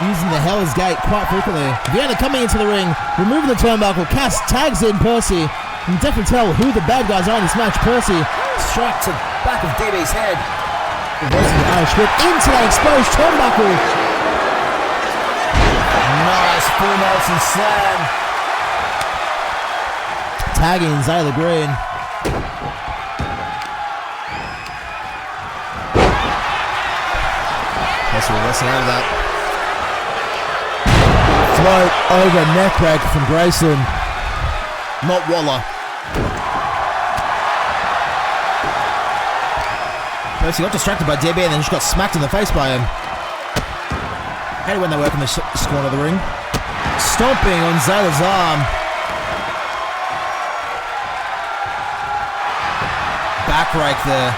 using the Hell's Gate quite frequently. Vienna coming into the ring, removing the turnbuckle. Cass tags in Percy. You can definitely tell who the bad guys are in this match. Percy, strike to back of DB's head. Reversing the Irish whip into that exposed turnbuckle. Nice full Nelson slam. Tagging Zaila Green. Percy reversing out of that. Float over neckbreak from Greyson. Not Waller. Percy got distracted by DB and then just got smacked in the face by him. Hate it when they work in the corner of the ring. Stomping on Zayla's arm. Back rake there.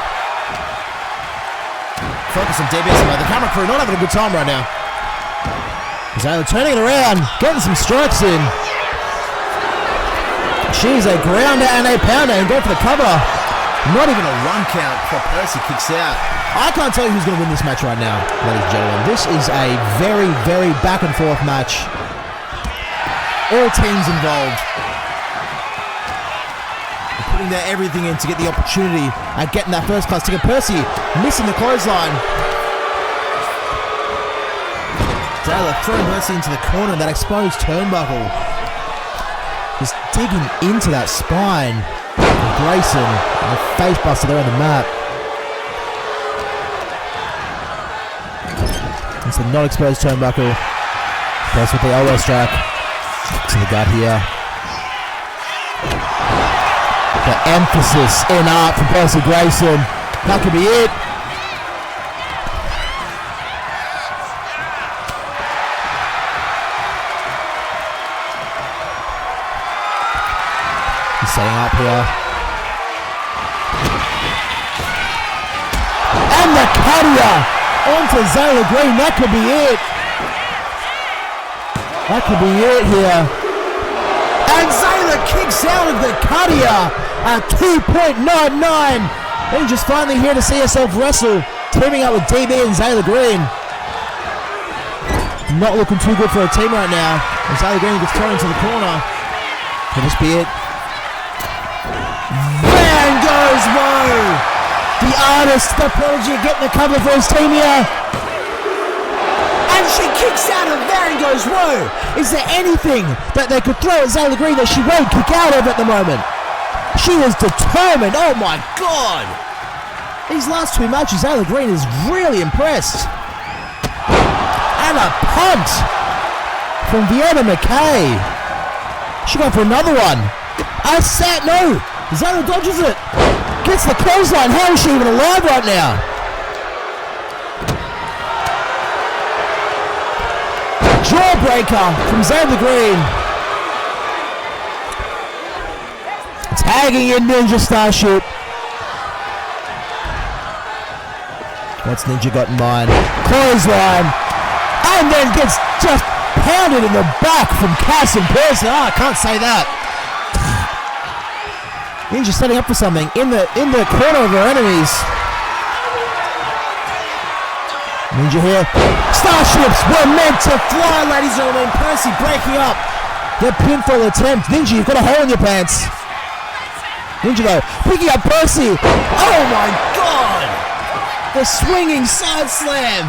Focus on DB. The camera crew not having a good time right now. Zaila turning it around, getting some strikes in. She's a grounder and a pounder and go for the cover. Not even a 1 count before Percy kicks out. I can't tell you who's going to win this match right now, ladies and gentlemen. This is a very, very back and forth match. All teams involved. They're putting their everything in to get the opportunity at getting that first class ticket. Percy missing the clothesline. Delilah throwing Percy into the corner, that exposed turnbuckle. Just digging into that spine. And Greyson, the face buster there on the mat. It's a not exposed turnbuckle. Goes with the elbow strike. To the gut here. The emphasis in art from Percy Greyson. That could be it. He's setting up here. And the cutter onto Zaila Green. That could be it. That could be it here. And Zaila kicks out of the cutter at 2.99. Then just finally here to see herself wrestle. Teaming up with DB and Zaila Green. Not looking too good for a team right now. And Zaila Green gets thrown into the corner. Could this be it? Van goes Woe! The artist, the prodigy, getting the cover for his team here. And she kicks out of Van goes Woe! Is there anything that they could throw at Zaila Green that she won't kick out of at the moment? She is determined. Oh my god! These last 2 matches, Zaila Green is really impressed. And a punt from Vienna McKay. She got for another one. No! Zaila dodges it. Gets the clothesline. How is she even alive right now? Jawbreaker from Zaila Green. Tagging in Ninja Starship. What's Ninja got in mind? Clothesline. And then gets just pounded in the back from Cass and Percy. I can't say that. Ninja setting up for something in the corner of her enemies. Ninja here. Starships were meant to fly, ladies and gentlemen. Percy breaking up the pinfall attempt. Ninja, you've got a hole in your pants. Ninja though, picking up Percy. Oh my god! The swinging side slam.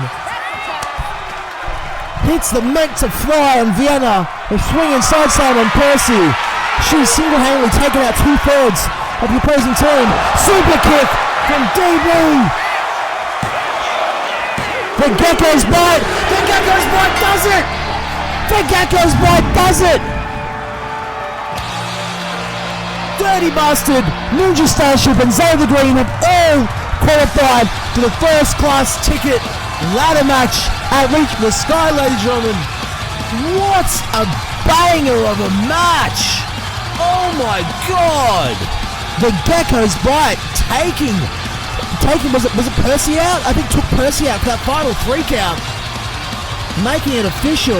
Hits the meant to fly on Vienna. The swinging side slam on Percy. She's single-handedly taken out 2/3 of the opposing team. Super kick from DB. The Gecko's Bite. The Gecko's Bite does it. The Gecko's Bite does it. Dirty Bastard, Ninja Starship and Zaila Green have all qualified for the first class ticket ladder match at Reach the Sky, ladies and gentlemen. What a banger of a match. Oh my god! The Gecko's Bite taking was it Percy out? I think took Percy out for that final 3 count. Making it official.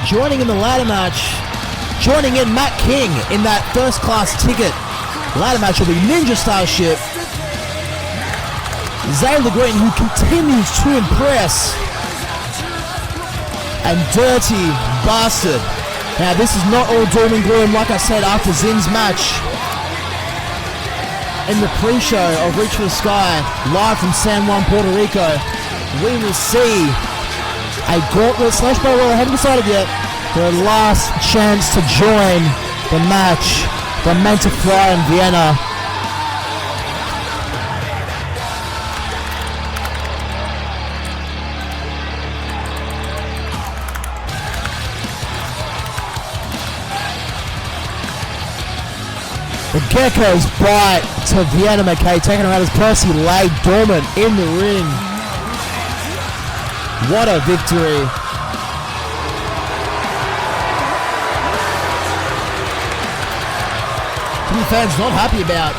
Joining in the ladder match. Joining in Matt King in that first class ticket. Ladder match will be Ninja Starship. Zaila Green, who continues to impress. and dirty bastard. Now, this is not all doom and gloom, like I said, after Zin's match. In the pre-show of Reach for the Sky, live from San Juan, Puerto Rico, we will see a gauntlet / battle royal. I haven't decided yet. Their last chance to join the match. They're meant to fly in Vienna. The Gecko's bite to Vienna, McKay, taking her out as Percy lay dormant in the ring. What a victory. Some fans not happy about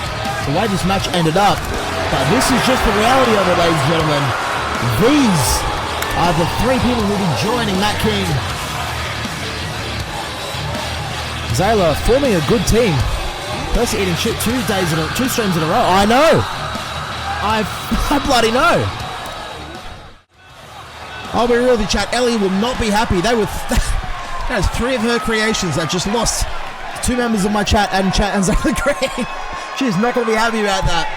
the way this match ended up, but this is just the reality of it, ladies and gentlemen. These are the three people who will be joining Matt King. Zaila forming a good team. Percy eating shit 2 streams in a row. I know. I bloody know. I'll be real with you, chat. Ellie will not be happy. That's 3 of her creations that just lost 2 members of my chat and Zaila Green. She's not going to be happy about that.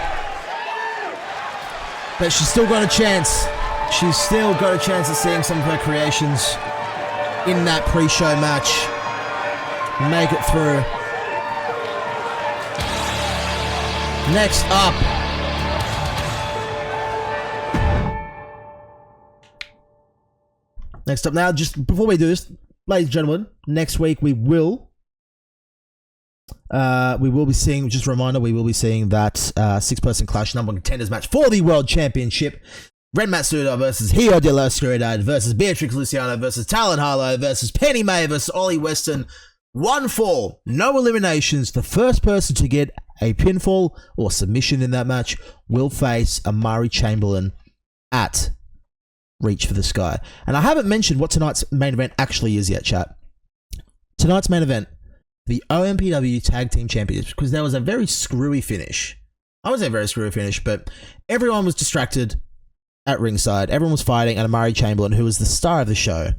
But she's still got a chance. She's still got a chance of seeing some of her creations in that pre-show match. Make it through. Next up, now, just before we do this, ladies and gentlemen, next week we will be seeing, just a reminder, we will be seeing that 6-person clash number 1 contenders match for the World Championship. Red Matsuda versus Hijo de la Oscuridad versus Beatrix Luciano versus Talon Harlowe versus Penny May versus Ollie Weston. 1 fall, no eliminations. The first person to get a pinfall or submission in that match will face Amari Chamberlain at Reach for the Sky. And I haven't mentioned what tonight's main event actually is yet, chat. Tonight's main event, the OMPW Tag Team Championships, because there was a very screwy finish. I would say very screwy finish, but everyone was distracted at ringside. Everyone was fighting, and Amari Chamberlain, who was the star of the show,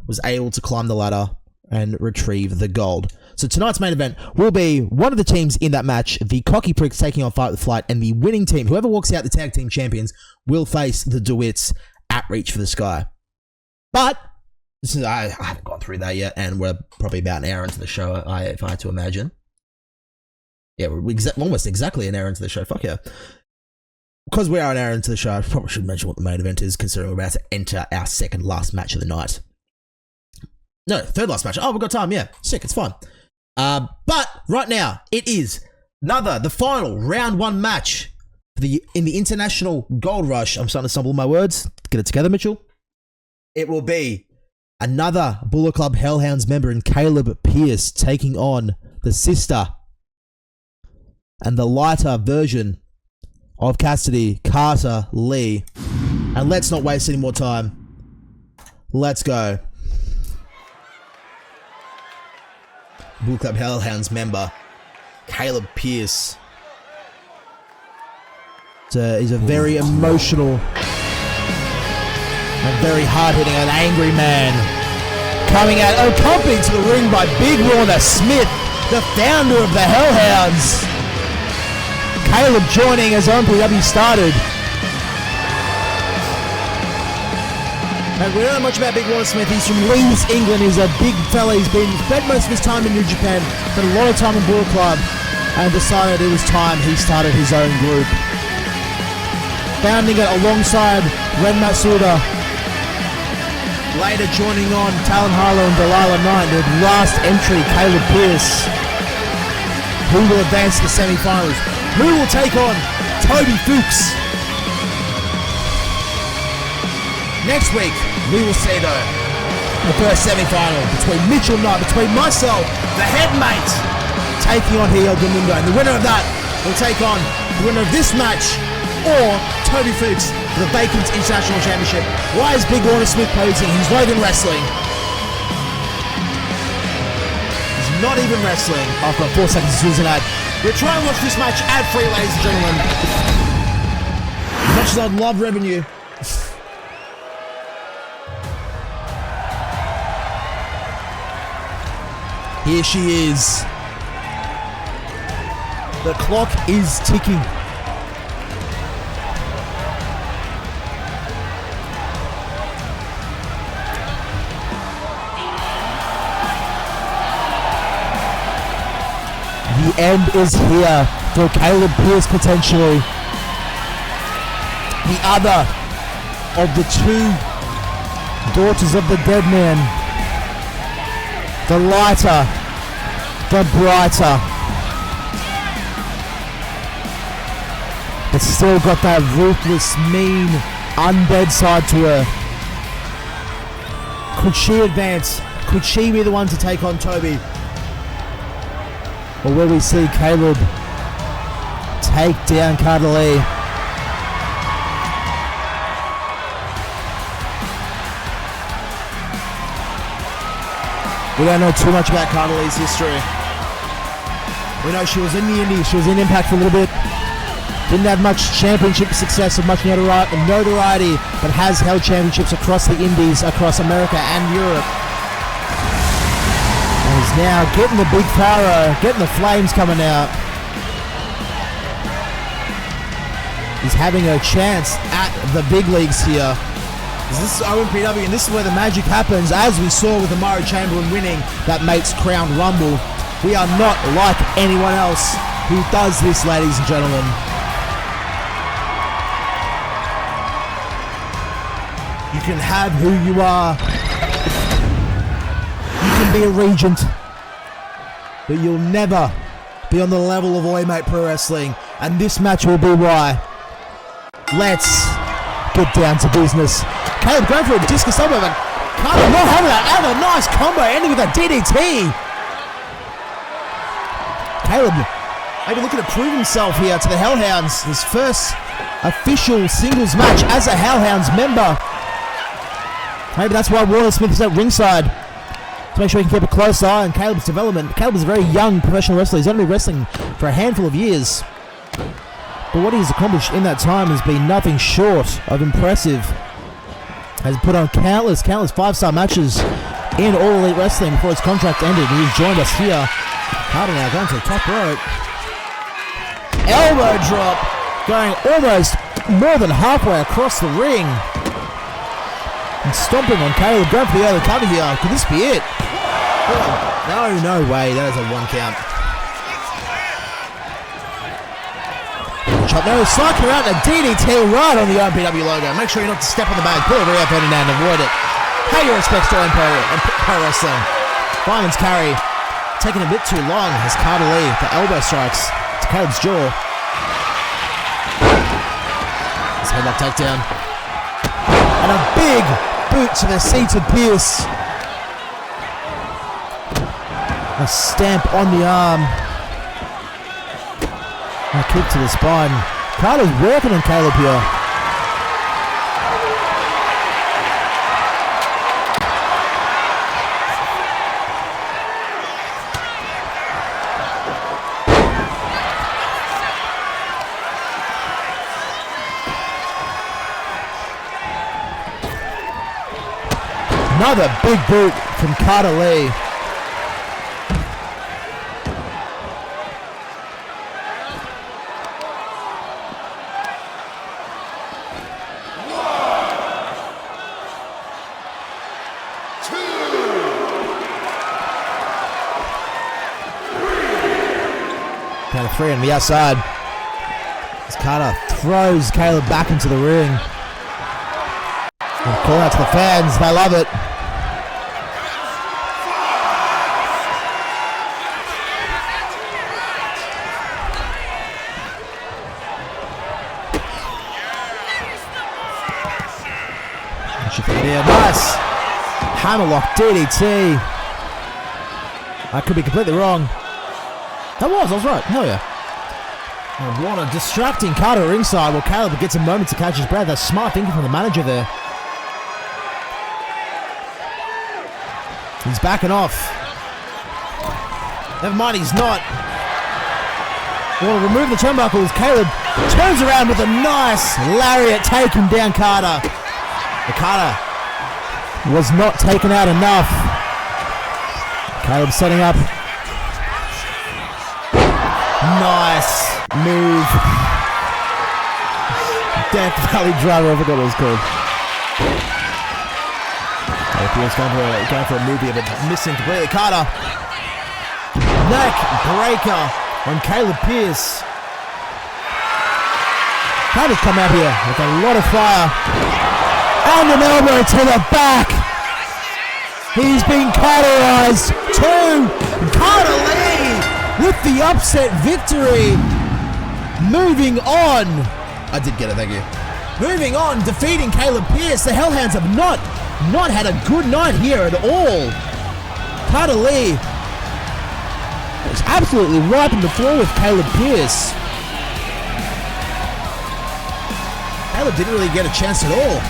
was able to climb the ladder and retrieve the gold. So tonight's main event will be one of the teams in that match, the Cocky Pricks taking on Fight with Flight, and the winning team, whoever walks out the tag team champions, will face the DeWitts at Reach for the Sky. But this is, I haven't gone through that yet, and we're probably about an hour into the show, if I had to imagine. Yeah, we're almost exactly an hour into the show. Fuck yeah. Because we are an hour into the show, I probably should mention what the main event is, considering we're about to enter our second last match of the night. No, third last match. Oh, we've got time, yeah. Sick, it's fine. But right now, it is the final round 1 match in the International Gold Rush. I'm starting to stumble my words. Get it together, Mitchell. It will be another Bullet Club Hellhounds member in Caleb Pierce taking on the sister and the lighter version of Cassidy, Carter Lee. And let's not waste any more time. Let's go. Bullet Club Hellhounds member Caleb Pierce. He's a very emotional and very hard-hitting and angry man. Coming out, accompanied to the ring by Big Warner Smith, the founder of the Hellhounds. Caleb joining as OMPW started. And we don't know much about Big Warner Smith. He's from Leeds, England. He's a big fella. He's spent most of his time in New Japan, spent a lot of time in Bullet Club, and decided it was time he started his own group. Founding it alongside Red Matsuda. Later joining on Talon, Harlowe, and Delilah 9. The last entry, Caleb Pierce, who will advance to the semi-finals. Who will take on Toby Fuchs? Next week, we will see, though, the first semi-final between Mitchell Knight, between myself, the headmate, taking on Hijo de Mundo. And the winner of that will take on the winner of this match, or Toby Fuchs for the vacant International Championship. Why is Big Warner Smith posing? He's not even wrestling. He's not even wrestling after 4 seconds of Susan ad. We're trying to watch this match ad-free, ladies and gentlemen. As much as I'd love revenue. Here she is. The clock is ticking. The end is here for Caleb Pierce potentially. The other of the two daughters of the dead man. The lighter, the brighter. But still got that ruthless, mean, undead side to her. Could she advance? Could she be the one to take on Toby? Or will we see Caleb take down Calaway? We don't know too much about Calaway's history. We know she was in the Indies, she was in Impact for a little bit. Didn't have much championship success or much notoriety, but has held championships across the Indies, across America and Europe. And is now getting the big power, getting the flames coming out. He's having a chance at the big leagues here. This is OMPW, and this is where the magic happens, as we saw with Amari Chamberlain winning that Mates Crown Rumble. We are not like anyone else who does this, ladies and gentlemen. You can have who you are. You can be a regent, but you'll never be on the level of Oymate Pro Wrestling, and this match will be why. Let's get down to business. Caleb going for a discus elbow, but Carter not having that. And a nice combo ending with a DDT. Caleb maybe looking to prove himself here to the Hellhounds. His first official singles match as a Hellhounds member. Maybe that's why Warner Smith is at ringside, to make sure he can keep a close eye on Caleb's development. Caleb is a very young professional wrestler. He's only been wrestling for a handful of years. But what he's accomplished in that time has been nothing short of impressive. Has put on countless 5-star matches in All Elite Wrestling before his contract ended. He's joined us here. Carter now going to the top rope. Elbow drop, going almost more than halfway across the ring. And stomping on Caleb, going for the other cover here. Could this be it? Oh, no way. That is a 1 count. No, cycling around a DDT right on the OMPW logo. Make sure you not to step on the bag. Pull it right up and down and avoid it. Pay your respects to Pro Wrestling. Fireman's carry. Taking a bit too long as Carter Lee, the elbow strikes to Caleb's jaw. His headlock takedown. And a big boot to the seated Pierce. A stamp on the arm. A kick to the spine. Carter's working on Caleb here. Another big boot from Carter Lee. Count of 3 on the outside. As Carter throws Caleb back into the ring. And call out to the fans, they love it. Yeah, nice hammerlock DDT. I could be completely wrong. I was right. Hell yeah. And Warner distracting Carter at ringside while Caleb gets a moment to catch his breath. That's smart thinking from the manager there. He's backing off. Never mind, he's not. Warner remove the turnbuckles. Caleb turns around with a nice lariat, taking down Carter. But Carter was not taken out enough. Caleb setting up. Nice move. Death Valley Driver, I forgot what it was called. Pierce going for a move here, but missing completely. Carter. Neck breaker on Caleb Pierce. Carter's come out here with a lot of fire. And an elbow to the back. He's been cauterized. 2. Carter Lee with the upset victory. Moving on. I did get it, thank you. Moving on, defeating Caleb Pierce. The Hellhounds have not had a good night here at all. Carter Lee was absolutely wiping the floor with Caleb Pierce. Caleb didn't really get a chance at all.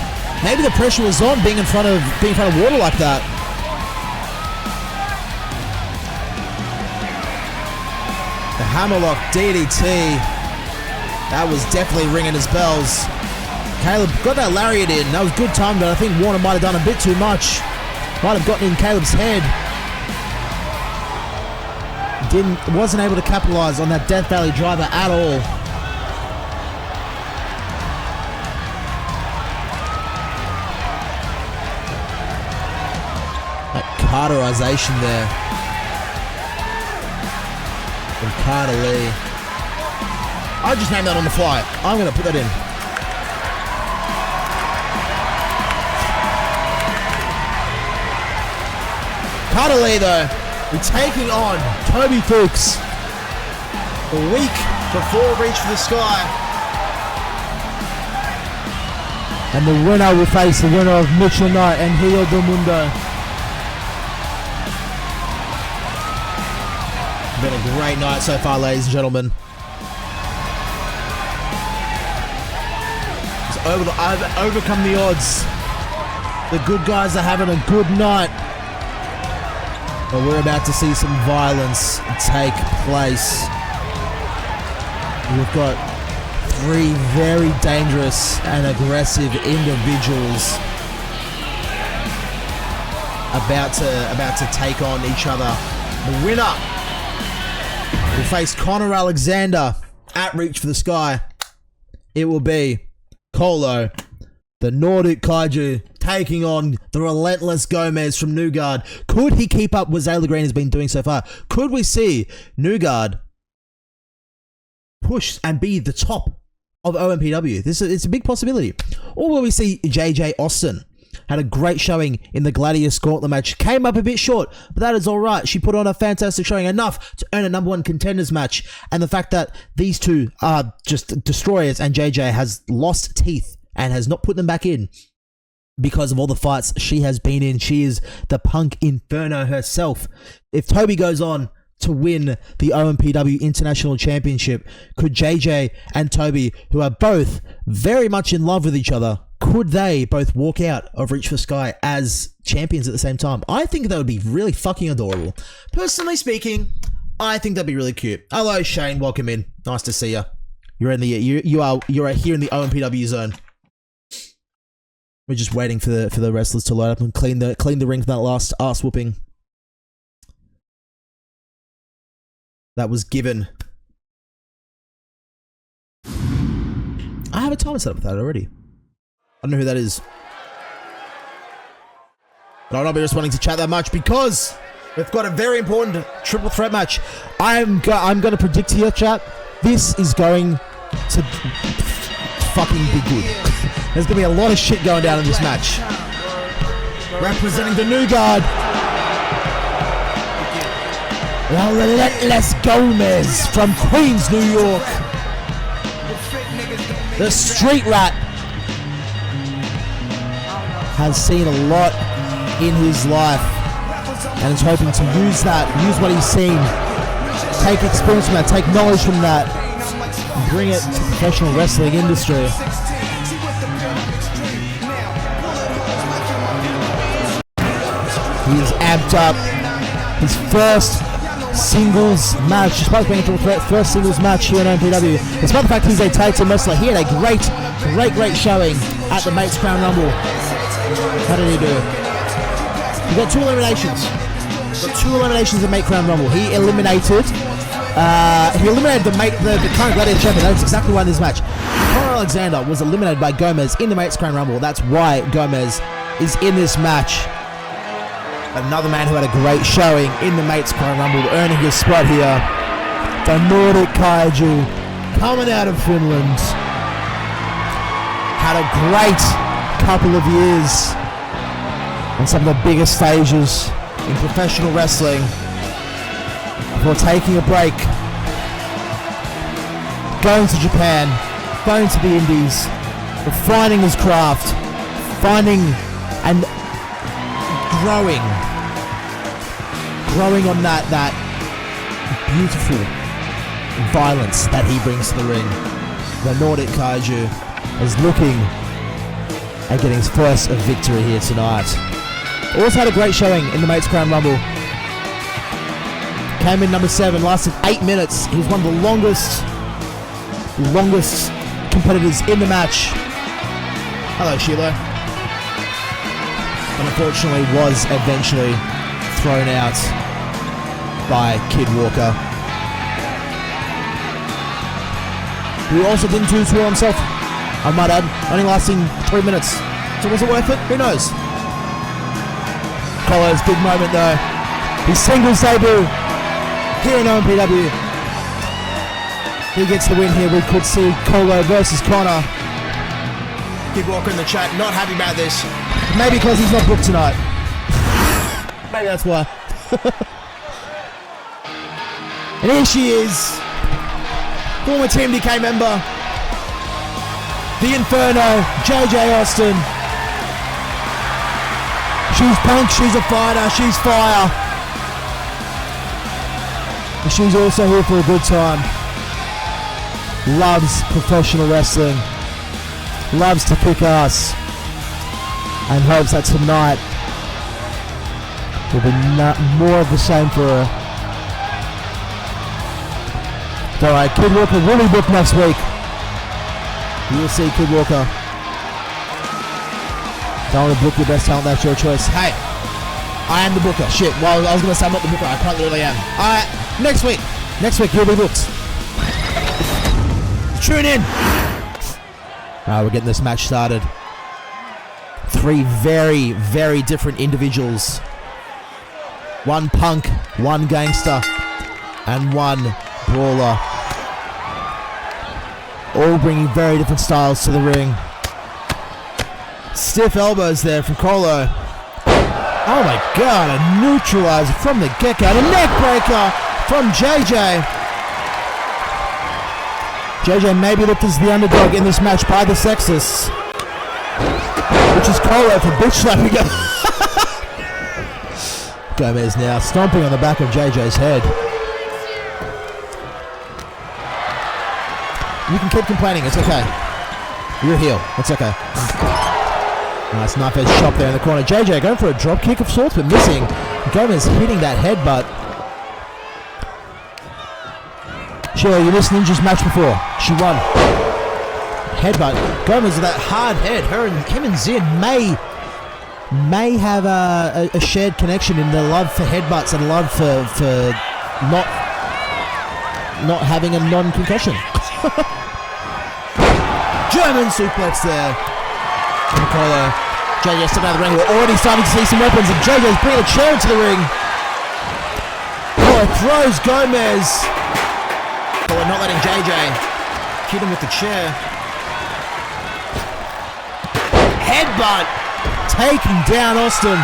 Maybe the pressure was on being in front of water like that. The hammerlock DDT. That was definitely ringing his bells. Caleb got that lariat in. That was good time, but I think Warner might have done a bit too much. Might have gotten in Caleb's head. Wasn't able to capitalize on that Death Valley Driver at all. That cauterization there from Carter Lee. I just named that on the fly. I'm going to put that in. Carter Lee, though, taking on Toby Fuchs a week before Reach for the Sky. And the winner will face the winner of Mitchell Knight and Hijo del Mundo. Been a great night so far, ladies and gentlemen. Overcome the odds. The good guys are having a good night. But we're about to see some violence take place. We've got 3 very dangerous and aggressive individuals about to take on each other. The winner will face Connor Alexander at Reach for the Sky. It will be Kolo, the Nordic Kaiju, taking on the relentless Gomez from Newgard. Could he keep up what Zaila Green has been doing so far? Could we see Newgard push and be the top of OMPW? It's a big possibility. Or will we see JJ Austin? Had a great showing in the Gladius Gauntlet match. Came up a bit short, but that is all right. She put on a fantastic showing, enough to earn a #1 contenders match. And the fact that these two are just destroyers, and JJ has lost teeth and has not put them back in because of all the fights she has been in. She is the Punk Inferno herself. If Toby goes on to win the OMPW International Championship, could JJ and Toby, who are both very much in love with each other, could they both walk out of Reach for Sky as champions at the same time? I think that would be really fucking adorable. Personally speaking, I think that'd be really cute. Hello, Shane. Welcome in. Nice to see you. You're in the you're here in the OMPW zone. We're just waiting for the wrestlers to load up and clean the ring from that last ass whooping that was given. I have a timer set up for that already. I don't know who that is. But I'll not be responding to chat that much because we've got a very important triple threat match. I'm going to predict here, chat. This is going to fucking be good. There's going to be a lot of shit going down in this match. Representing the Newgard, the relentless Gomez from Queens, New York. The Street Rat has seen a lot in his life and is hoping to use what he's seen, take experience from that, take knowledge from that, and bring it to the professional wrestling industry. He is amped up. His first singles match, despite being a triple threat, first singles match here in OMPW. Despite the fact he's a tag team wrestler, he had a great showing at the Mates Crown Rumble. How did he do? He got 2 eliminations. Got 2 eliminations in Mate Crown Rumble. He eliminated the current Gladius champion. That's exactly why in this match. Conor Alexander was eliminated by Gomez in the Mates Crown Rumble. That's why Gomez is in this match. Another man who had a great showing in the Mates Crown Rumble, earning his spot here. The Nordic Kaiju, coming out of Finland. Had a great couple of years on some of the biggest stages in professional wrestling before taking a break, going to Japan, going to the Indies, refining his craft, finding and growing on that beautiful violence that he brings to the ring. The Nordic Kaiju is looking at getting his first victory here tonight. Also had a great showing in the Mates Crown Rumble. Came in number 7, lasted 8 minutes. He was one of the longest competitors in the match. Hello, Sheila. But unfortunately was eventually thrown out by Kid Walker, who also didn't do too well himself, I might add, only lasting 3 minutes. So was it worth it? Who knows? Kolo's big moment though. His singles debut here in OMPW. He gets the win here. We could see Kolo versus Connor. Kid Walker in the chat, not happy about this. Maybe because he's not booked tonight. Maybe that's why. And here she is, former Team DK member, the Inferno, JJ Austin. She's punk, she's a fighter, she's fire. And she's also here for a good time. Loves professional wrestling, loves to kick ass, and hopes that tonight will be more of the same for her. Alright, Kid Walker will be booked next week. You will see Kid Walker. Don't want to book your best talent, that's your choice. Hey, I am the booker. Shit, well, I was going to say I'm not the booker, I quite literally am. Alright, next week you'll be booked. Tune in. Alright, we're getting this match started. 3 very, very different individuals. 1 punk, 1 gangster, and 1 brawler. All bringing very different styles to the ring. Stiff elbows there from Kolo. Oh my god, a neutralizer from the get-go. A neck breaker from JJ. JJ may be looked as the underdog in this match by the sexists, which is Kolo for bitch slapping him. Gomez now stomping on the back of JJ's head. You can keep complaining, it's okay. You're a heel, it's okay. Nice knife edge chop there in the corner. JJ going for a drop kick of sorts, but missing. Gomez hitting that headbutt. Sheila, you missed Ninja's match before. She won. Headbutt. Gomez with that hard head. Him and Zin may have a shared connection in the love for headbutts and love for not having a non-concussion. German suplex there from Kolo. JJ stepping out of the ring. We're already starting to see some weapons, and JJ's bringing a chair into the ring. Kolo throws Gomez. Kolo not letting JJ hit him with the chair. Headbutt. Taking down Austin.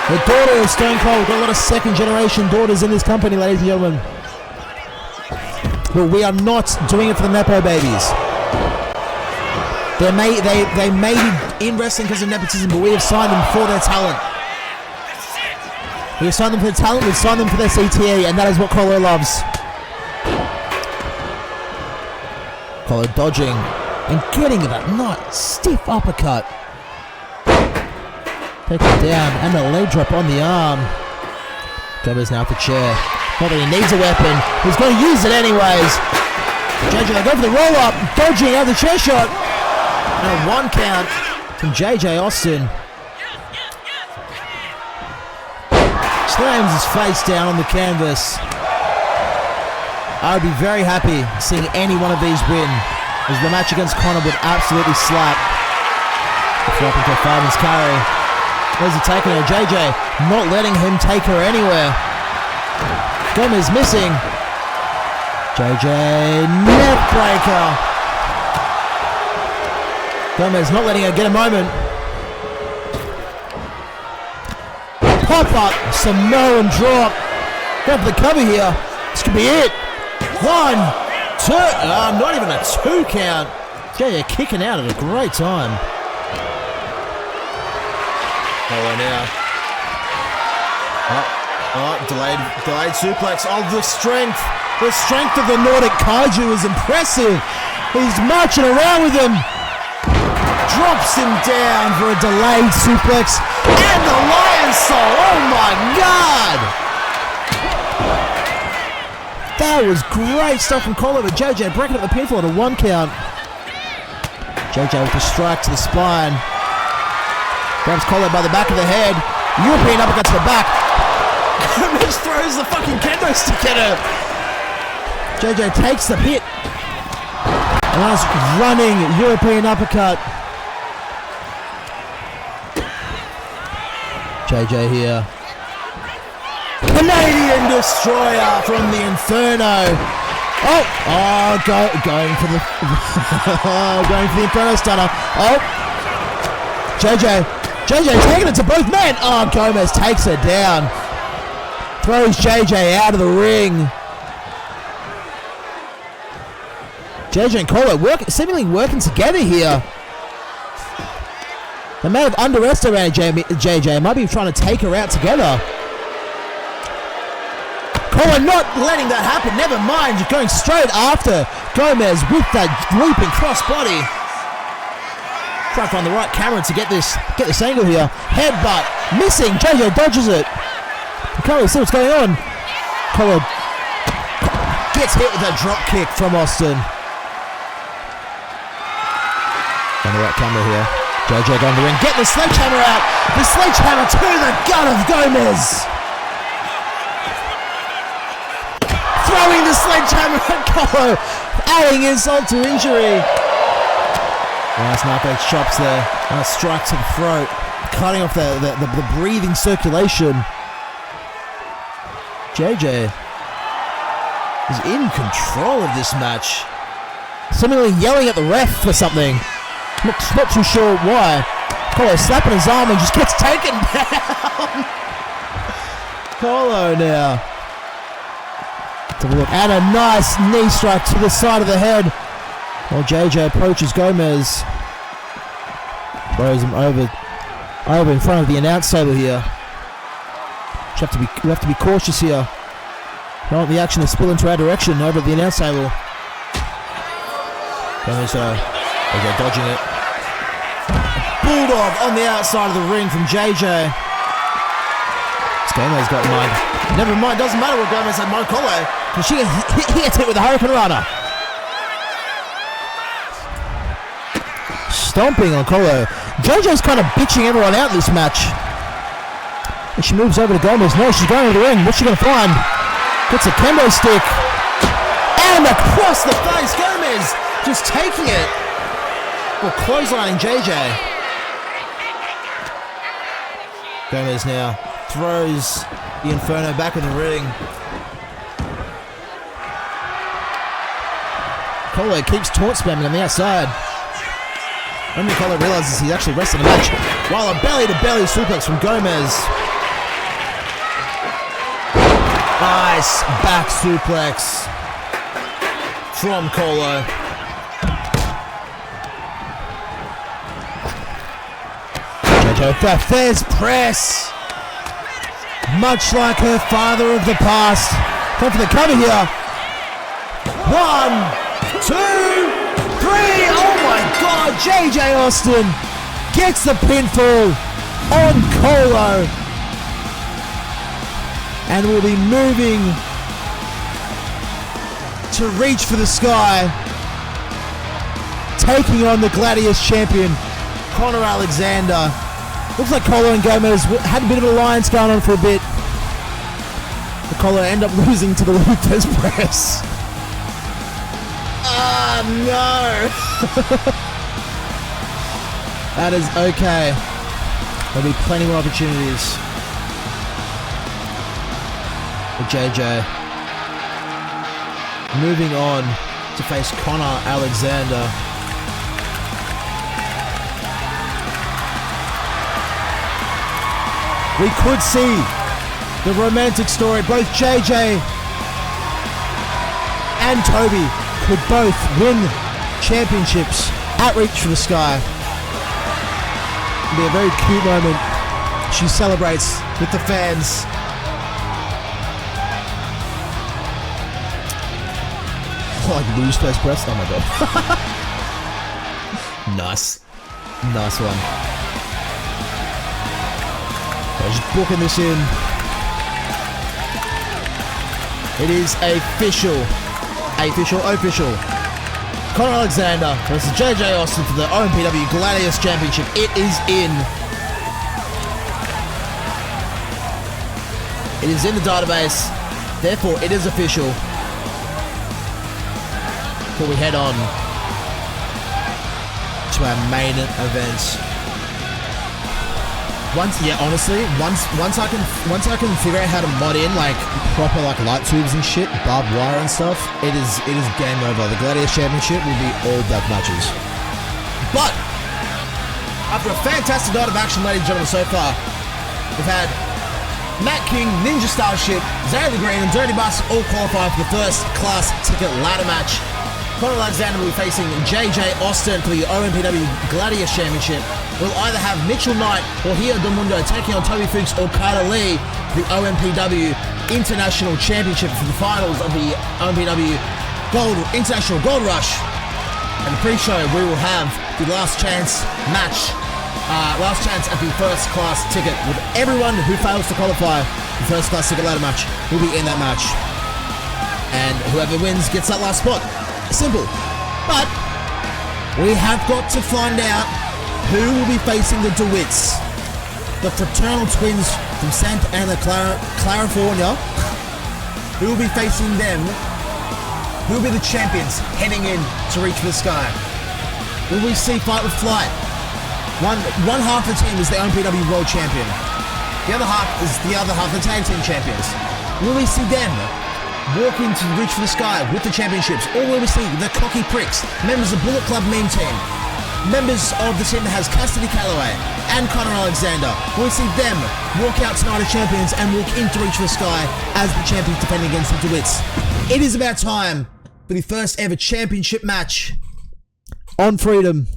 The daughter of Stone Cold. Got a lot of second generation daughters in this company, ladies and gentlemen. But we are not doing it for the Nepo babies. They may be in wrestling because of nepotism, but we have signed them for their talent. We have signed them for their talent, we've signed them for their CTE, and that is what Kolo loves. Kolo dodging and getting that nice stiff uppercut. Take it down, and a leg drop on the arm. Gomez now for chair. Not that he needs a weapon, he's going to use it anyways. JJ go for the roll up, dodging out the chair shot. And a 1 count from JJ Austin. slams his face down on the canvas. I would be very happy seeing any one of these win, as the match against Connor would absolutely slap. Flop into a fireman's carry. Where's he taking her? JJ not letting him take her anywhere. Gomez missing. JJ neck breaker. Gomez not letting her get a moment. Pop up, Samoan drop. Go for the cover here. This could be it. 1, 2. Not even a 2 count. JJ kicking out at a great time. Oh, now. Delayed suplex. Oh, the strength. The strength of the Nordic Kaiju is impressive. He's marching around with him. Drops him down for a delayed suplex. And the Lion Soul. Oh my God. That was great stuff from Kolo, but JJ breaking up the pinfall at a 1 count. JJ with a strike to the spine. Grabs Kolo by the back of the head. European uppercut to the back. Gomez throws the fucking kendo stick at her. JJ takes the hit. A nice running European uppercut. JJ here. Canadian Destroyer from the Inferno. Going for the going for the Inferno stunner. JJ taking it to both men. Gomez takes her down. Throws JJ out of the ring. JJ and Kolo seemingly working together here. They may have underestimated JJ. Might be trying to take her out together. Kolo not letting that happen. Never mind. Just going straight after Gomez with that leaping crossbody. Trying to find the right camera to get this angle here. Headbutt missing. JJ dodges it. Kolo see what's going on. Kolo gets hit with that drop kick from Austin. On the right camera here. JJ going to the ring. Get the sledgehammer out. The sledgehammer to the gut of Gomez. Throwing the sledgehammer at Kolo. Adding insult to injury. Nice knockback chops there. Nice strike to the throat. Cutting off the breathing circulation. JJ is in control of this match. Seemingly yelling at the ref for something. Not too sure why. Kolo slapping his arm and just gets taken down. Kolo now. Let's have a look. And a nice knee strike to the side of the head. While JJ approaches Gomez. Throws him over in front of the announce table here. We have to be cautious here. Don't want the action to spill into our direction over at the announce table. Gomez dodging it. Bulldog on the outside of the ring from JJ. Gomez got mind. Never mind, doesn't matter what Gomez had mind. Kolo, because he gets hit with a Hurricane Rana. Stomping on Kolo. JJ's kind of bitching everyone out in this match. And she moves over to Gomez. No, she's going to the ring. What's she going to find? Gets a kendo stick. And across the face. Gomez just taking it. Well, clotheslining JJ. Gomez now throws the Inferno back in the ring. Kolo keeps taunt spamming on the outside. Only Kolo realizes he's actually wrestling the match. While a belly-to-belly suplex from Gomez. Nice back suplex from Kolo. JJ with Fez press. Much like her father of the past. Time for the cover here. 1, 2, 3. Oh my God. JJ Austin gets the pinfall on Kolo. And will be moving to reach for the sky. Taking on the Gladius champion, Conor Alexander. Looks like Kolo and Gomez had a bit of an alliance going on for a bit. Kolo end up losing to the Luther's press. Ah, no! That is okay. There'll be plenty more opportunities for JJ. Moving on to face Connor Alexander. We could see the romantic story. Both JJ and Toby could both win championships at Reach for the Sky. It'll be a very cute moment. She celebrates with the fans. Like lose first press. Oh my god. Nice. Nice one. Just booking this in. It is official. Official. Connor Alexander versus JJ Austin for the OMPW Gladius Championship. It is in. It is in the database. Therefore, it is official. Before we head on to our main event. Once I can figure out how to mod in like proper like light tubes and shit, barbed wire and stuff, it is game over. The Gladius Championship will be all death matches. But after a fantastic night of action, ladies and gentlemen, so far, we've had Matt King, Ninja Starship, Zaila Green, and Dirty Bus all qualify for the first class ticket ladder match. Connor Alexander will be facing JJ Austin for the OMPW Gladius Championship. We'll either have Mitchell Knight or Hijo Mundo taking on Toby Fuchs or Calaway for the OMPW International Championship for the finals of the OMPW International Gold Rush. And pre-show, we will have the last chance match, last chance at the first class ticket. With everyone who fails to qualify, the first class ticket ladder match will be in that match. And whoever wins gets that last spot. Simple. But we have got to find out who will be facing the DeWitts, the fraternal twins from Santa Ana, California. Who will be facing them? Who will be the champions heading in to Reach for the Sky? Will we see Fight with Flight? One half of the team is the OMPW World Champion. The other half is the other half of the Tag Team Champions. Will we see them walk into Reach for the Sky with the championships? Or will we see the Cocky Pricks, members of Bullet Club meme team, members of the team that has Cassidy, Calaway, and Connor Alexander? Will we see them walk out tonight as champions and walk into Reach for the Sky as the champions defending against the DeWitts? It is about time for the first ever championship match on Freedom.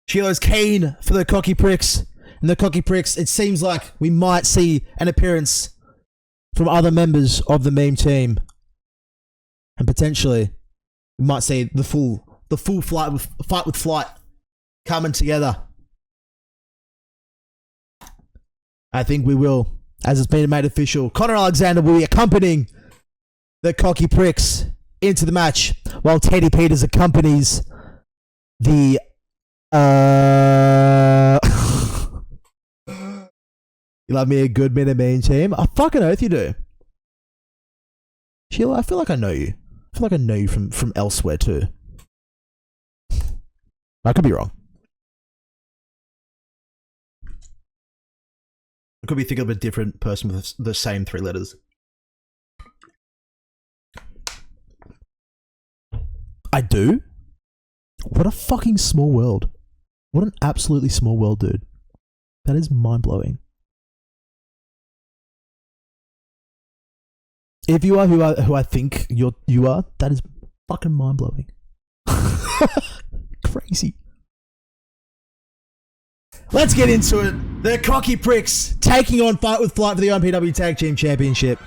Sheila's keen for the Cocky Pricks. And the Cocky Pricks, it seems like we might see an appearance from other members of the meme team. And potentially, we might see the full fight with flight coming together. I think we will, as it's been made official. Connor Alexander will be accompanying the Cocky Pricks into the match, while Teddy Peters accompanies the You love me a good bit of mean team? I fucking oath you do. Sheila, I feel like I know you. I feel like I know you from elsewhere too. I could be wrong. I could be thinking of a different person with the same 3 letters. I do? What a fucking small world. What an absolutely small world, dude. That is mind-blowing. If you are who I think you are, that is fucking mind-blowing. Crazy. Let's get into it. The Cocky Pricks taking on Fight with Flight for the OMPW Tag Team Championship.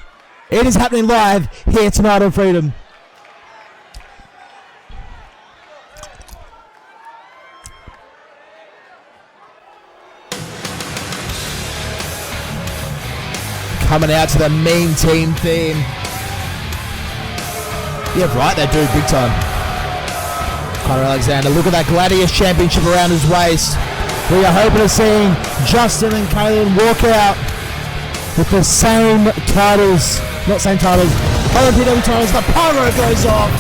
It is happening live here tonight on Freedom. Coming out to the mean team theme. Yeah, right, they do big time. Connor Alexander, look at that Gladius Championship around his waist. We are hoping to see Justin and Caleb walk out with the same titles, not same titles, OMPW titles. The pyro goes off.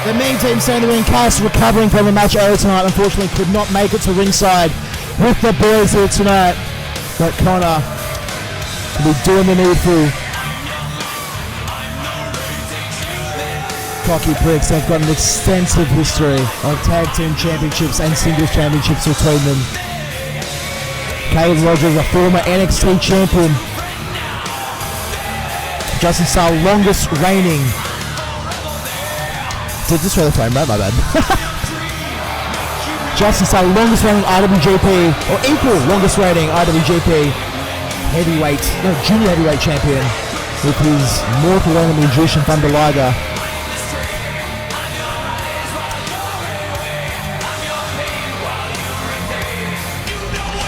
The main team staying in the ring. Cass recovering from the match earlier tonight, unfortunately could not make it to ringside with the boys here tonight. But Connor will be doing the needful. Cocky pricks, they've got an extensive history of tag team championships and singles championships between them. Caleb Rogers, a former NXT champion. Justin Starr, longest reigning. Did this really frame right? My bad. Justin Starr, longest reigning IWGP, or equal longest reigning IWGP junior heavyweight champion with his mortal enemy Jushin Thunder Liger.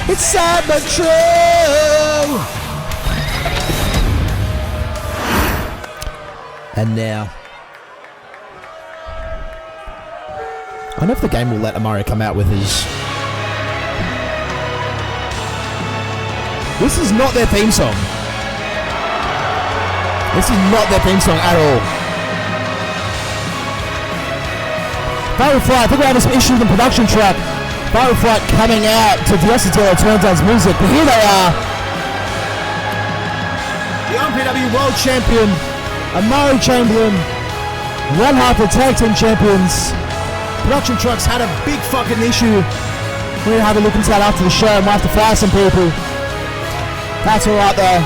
It's sad but true. And now, I don't know if the game will let Amari come out with his. This is not their theme song. This is not their theme song at all. Firefly, I think we're having some issues with the production track. Firefly coming out to Diositero Turntile's music, but here they are. The OMPW World Champion, Amari Chamberlain, one half the tag team champions. Production trucks had a big fucking issue. We're gonna have a look into that after the show. Might have to fire some people. That's alright though.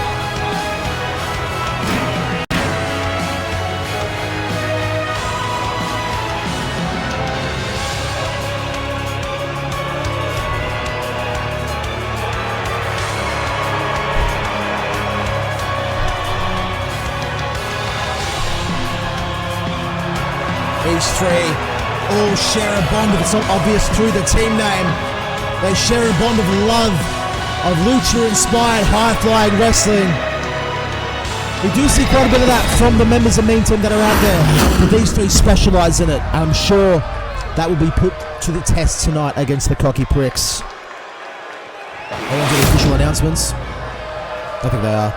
These three all share a bond, if it's not obvious through the team name. They share a bond of love, of lucha-inspired high-flying wrestling. We do see quite a bit of that from the members of the main team that are out there, but these three specialise in it. I'm sure that will be put to the test tonight against the Cocky Pricks. Are on to the official announcements? I think they are.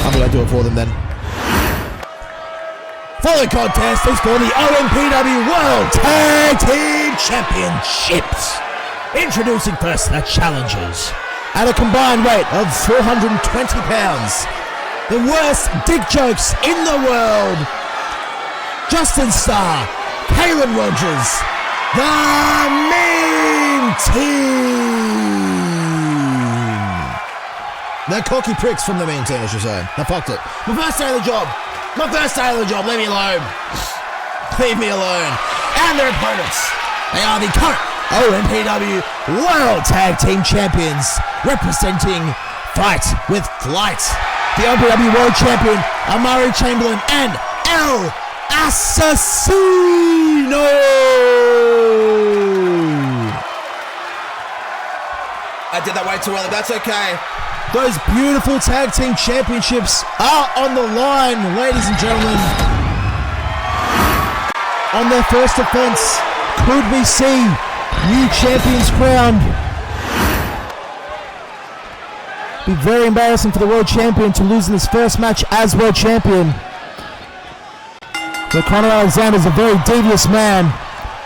I'm going to do it for them then. Following contest is for the OMPW World Tag Team Championships. Introducing first the challengers. At a combined weight of 420 pounds, the worst dick jokes in the world. Justin Starr, Caleb Rogers, the main team. The Cocky Pricks from the main team, I should say. I fucked it. My first day of the job. Leave me alone. Leave me alone. And their opponents. They are the current OMPW World Tag Team Champions, representing Fight with Flight. The OMPW World Champion, Amari Chamberlain, and El Assassino. I did that way too early, that's okay. Those beautiful tag team championships are on the line, ladies and gentlemen. On their first defense, could we see new champions crowned? Be very embarrassing for the world champion to lose in his first match as world champion. But Conor Alexander's a very devious man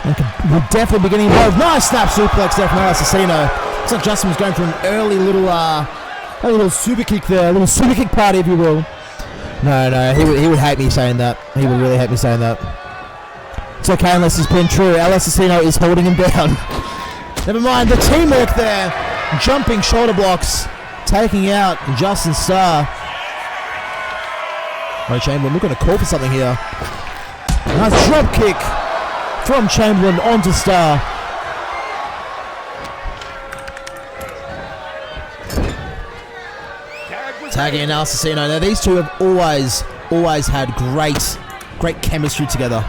and will definitely be getting involved. Nice snap suplex there from El Assassino. Looks like Justin was going for an early little super kick there, a little super kick party, if you will. No, he would hate me saying that. He would really hate me saying that. It's okay unless he's been true. El Assassino is holding him down. Never mind, the teamwork there. Jumping shoulder blocks, taking out Justin Starr. Oh, Chamberlain looking to call for something here. Nice drop kick from Chamberlain onto Starr. Tagging in El Assassino. Now these two have always had great chemistry together.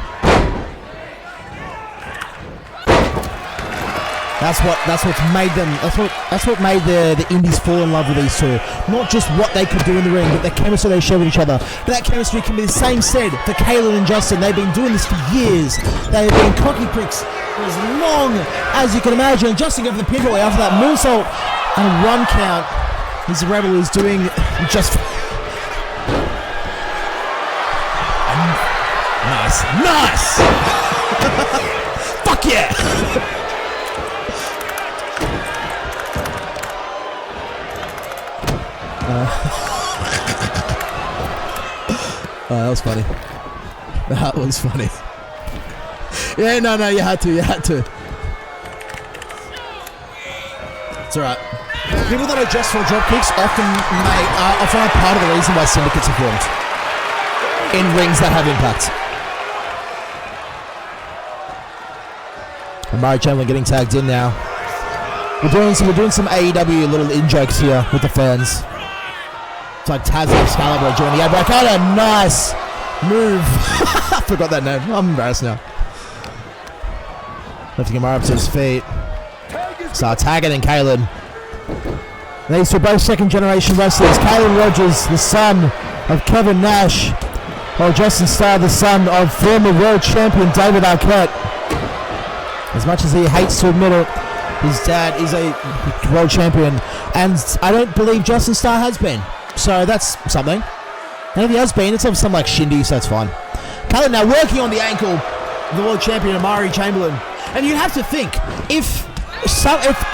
That's what's made them. That's what made the indies fall in love with these two. Not just what they could do in the ring, but the chemistry they share with each other. But that chemistry can be the same said for Caleb and Justin. They've been doing this for years. They've been Cocky Pricks for as long as you can imagine. Justin going for the pinfall after that moonsault and a 1 count. He's a rebel who's doing Just... Nice. Nice! Fuck yeah! That was funny. That was funny. Yeah, no, you had to. It's alright. People that are just for drop kicks often are part of the reason why syndicates are formed. In rings that have impact. Amari Chamberlain getting tagged in now. We're doing some AEW little in-jokes here with the fans. It's like Taz and Excalibur during the ad-break. Oh, nice move. I forgot that name. I'm embarrassed now. Lifting Amari up to his feet. So tagging and Kalen. These two are both second-generation wrestlers. Kalen Rogers, the son of Kevin Nash, while Justin Starr, the son of former world champion David Arquette. As much as he hates to admit it, his dad is a world champion, and I don't believe Justin Starr has been. So that's something. And if he has been, it's of some like shindy, so it's fine. Kalen now working on the ankle of the world champion Amari Chamberlain. And you have to think, if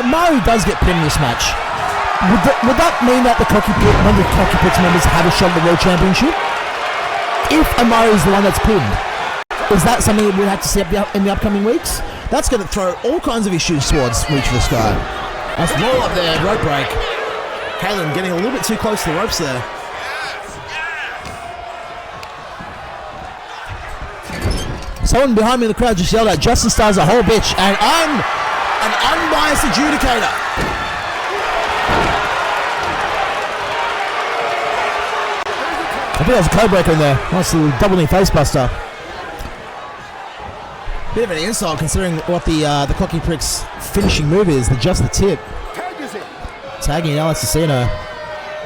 Amari does get pinned in this match, would that mean that one of the Cocky Pits members have a shot at the world championship? If Amari is the one that's pinned, is that something that we'll have to see in the upcoming weeks? That's going to throw all kinds of issues towards Reach for the Sky. That's roll up there, rope break. Kalen getting a little bit too close to the ropes there. Someone behind me in the crowd just yelled out, Justin Starr's a whole bitch, and I'm an unbiased adjudicator. I think that was a code breaker in there. Nice little double knee face buster. Bit of an insult considering what the Cocky Prick's finishing move is, just the tip. Tagging Alex Assassino.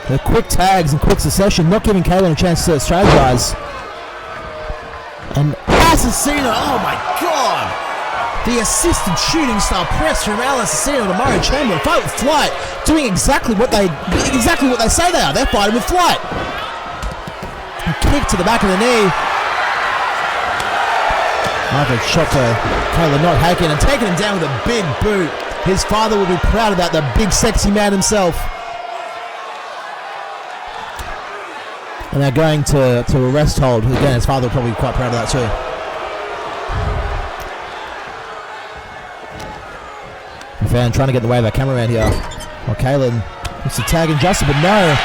The quick tags in quick succession, not giving Kalen a chance to strategize. And Assassino, oh my god! The assisted shooting star press from Assassino to Amari Chamberlain. Fight with flight, doing exactly what they say they are. They're fighting with flight. A kick to the back of the knee. Michael shot to Kalen not hacking and taking him down with a big boot. His father will be proud of that, the big sexy man himself. And they're going to a rest hold. Again, his father will probably be quite proud of that too. The fan trying to get in the way of our cameraman here. Well, Kalen looks to tag and Justin, but no.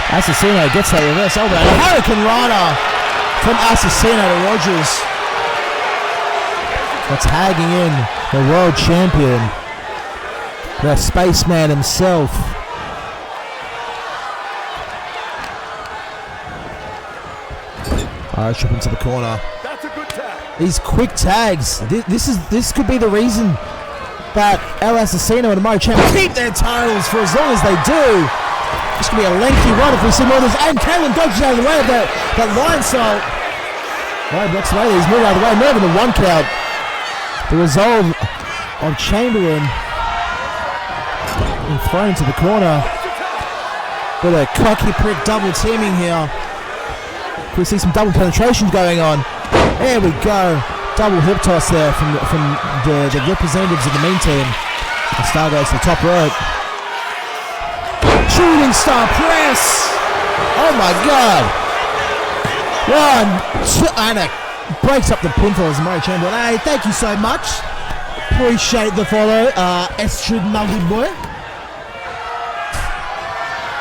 Assassino gets that reverse elbow. And a Hurricane Rana from Assassino to Rogers. For tagging in the world champion, the spaceman himself. Alright, trip into the corner. That's a good tag. These quick tags. This could be the reason that El Assassino and Amari Chamberlain keep their titles for as long as they do. This could be a lengthy run if we see more of this. And Kalen dodges out of the way of that line salt. Right, blocks away. He's moved out of the way. More than a 1 count. The resolve of Chamberlain being thrown into the corner with a Cocky Prick double teaming here. We see some double penetration going on. There we go. Double hip toss there from the representatives of the main team. The star goes to the top rope. Shooting star press. Oh my god. 1, 2, and it breaks up the pinfall as Amari Chamberlain. Hey, thank you so much. Appreciate the follow, Estrid Nuggy Boy.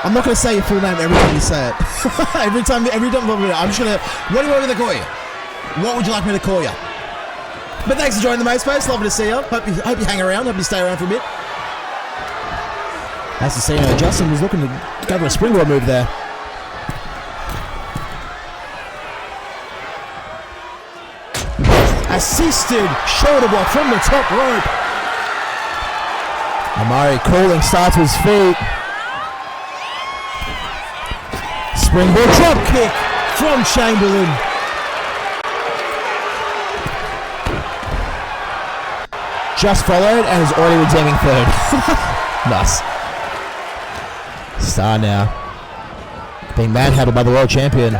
I'm not going to say your full name every time you say it. every time, I'm just going to, what do you want me to call you? What would you like me to call you? But thanks for joining the Mate Space. Lovely to see you. Hope you hang around. Hope you stay around for a bit. As to see, Justin was looking to go for a springboard move there. Assisted shoulder block from the top rope. Amari calling starts to his feet. Springboard drop kick from Chamberlain. Just followed and is already redeeming third. Nice. Star now. Being manhandled by the world champion.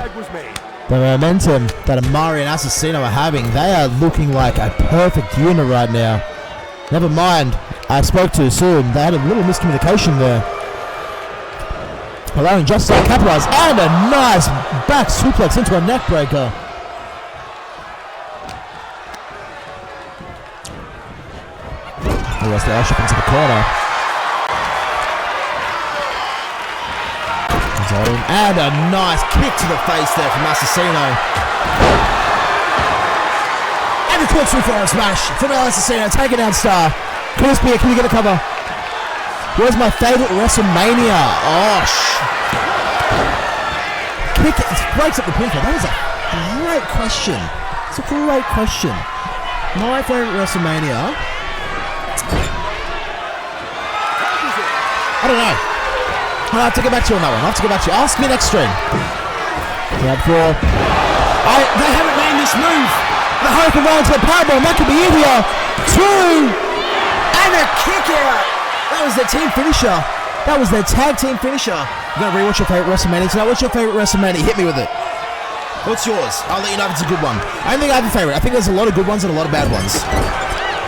The momentum that Amari and Assassino are having, they are looking like a perfect unit right now. Never mind, I spoke too soon. They had a little miscommunication there. Allowing Justice to capitalize, and a nice back suplex into a neck breaker. He was the Starship into the corner. And a nice kick to the face there from Assassino. And a quick through for a smash for Assassino, taking down Star. Crispy, can you get a cover? Where's my favorite WrestleMania? Oh, kick it, breaks up the pinfall. That is a great question. It's a great question. My favorite WrestleMania? I don't know. I'll have to get back to you on that one. Ask me next stream. Grab four. They haven't named this move. The Hurricane Ryan to the powerbomb. That could be it here. 2. And a kick out. That was their team finisher. That was their tag team finisher. You're going to rewatch your favorite WrestleMania tonight. What's your favorite WrestleMania? Hit me with it. What's yours? I'll let you know if it's a good one. I don't think I have a favorite. I think there's a lot of good ones and a lot of bad ones.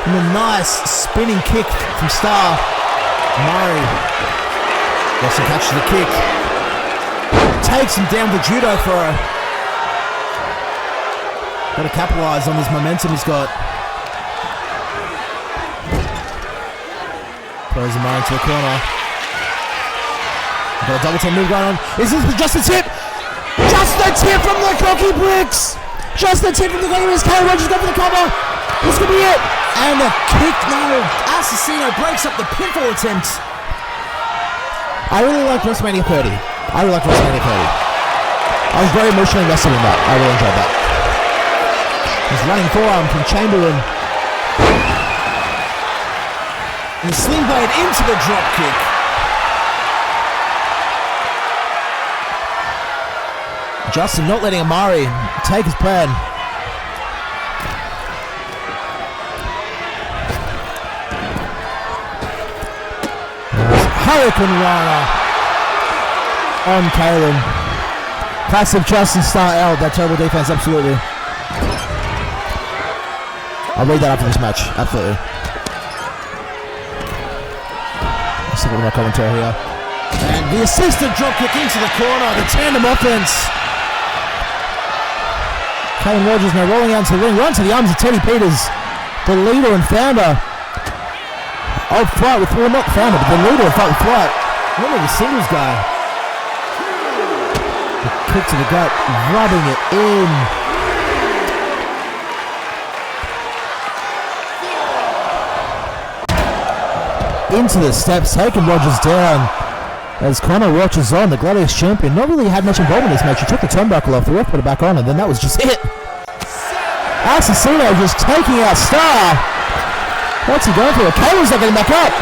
And a nice spinning kick from Star. Amari. Greyson catches the kick. Takes him down with judo for a... Got to capitalise on this momentum he's got. Throws Amari into the corner. Got a double team move going on. Is this just a tip? Just the tip from the cocky bricks! Just the tip from the cocky bricks. Calaway just go for the cover. This could be it. And a kick. No. Assassino breaks up the pinfall attempt. I really like WrestleMania 30. I was very emotionally invested in that. I really enjoyed that. His running forearm from Chamberlain. And the sling blade into the drop kick. Justin not letting Amari take his plan. Hurricane Rana on Talon. Classic Justin style. That terrible defense, absolutely. I'll read that after this match, absolutely. Let's look at my commentary here. And the assisted dropkick into the corner, the tandem offense. Kevin Rogers now rolling out to the ring, right to the arms of Teddy Peters, the leader and founder of Flight with, well, not the founder, but the leader of Fight with Flight. Really the singles guy. The kick to the gut, rubbing it in. Into the steps, taking Rogers down. As Connor watches on, the Gladius champion not really had much involvement in this match. He took the turnbuckle off, the ref put it back on, and then that was just it. Assassino just taking out Star. What's he going for? Kolo's not getting back up.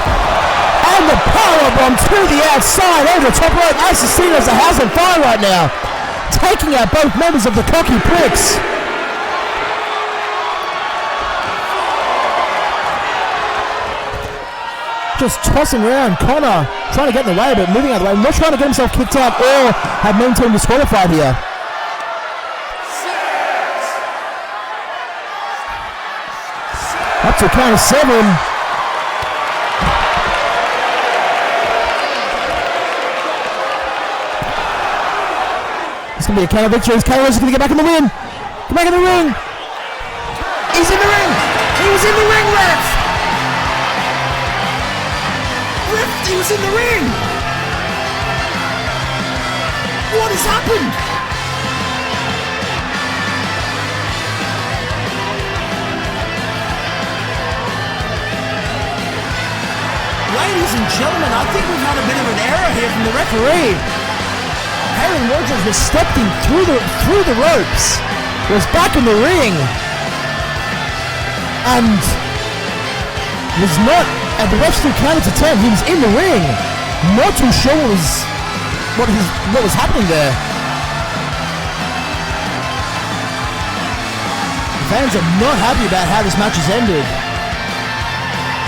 And the powerbomb to the outside over the top rope. Assassino's a house on fire right now. Taking out both members of the cocky pricks. Just tossing around. Connor trying to get in the way, but moving out of the way. Not trying to get himself kicked out or have main team disqualified here. Up to count of 7. It's going to be a count of victories. Kolo's going to get back in the win. Get back in the ring. He's in the ring. He was in the ring, ref. He was in the ring. What has happened? Ladies and gentlemen, I think we've had a bit of an error here from the referee. Aaron Rogers was stepping through the ropes, was back in the ring, and was not, and the ref still counted to 10. He was in the ring, not too sure what was happening there. The fans are not happy about how this match has ended.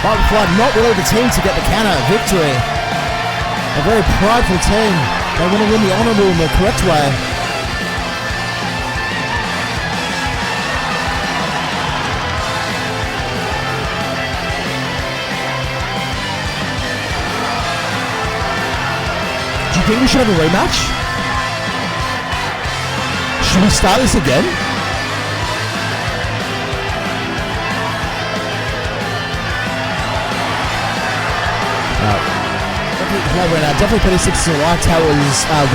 Fight with Flight not really the team to get the counter victory. A very prideful team. They want to win the honorable in the correct way. Do you think we should have a rematch? Should we start this again? Definitely 36 is alright. How was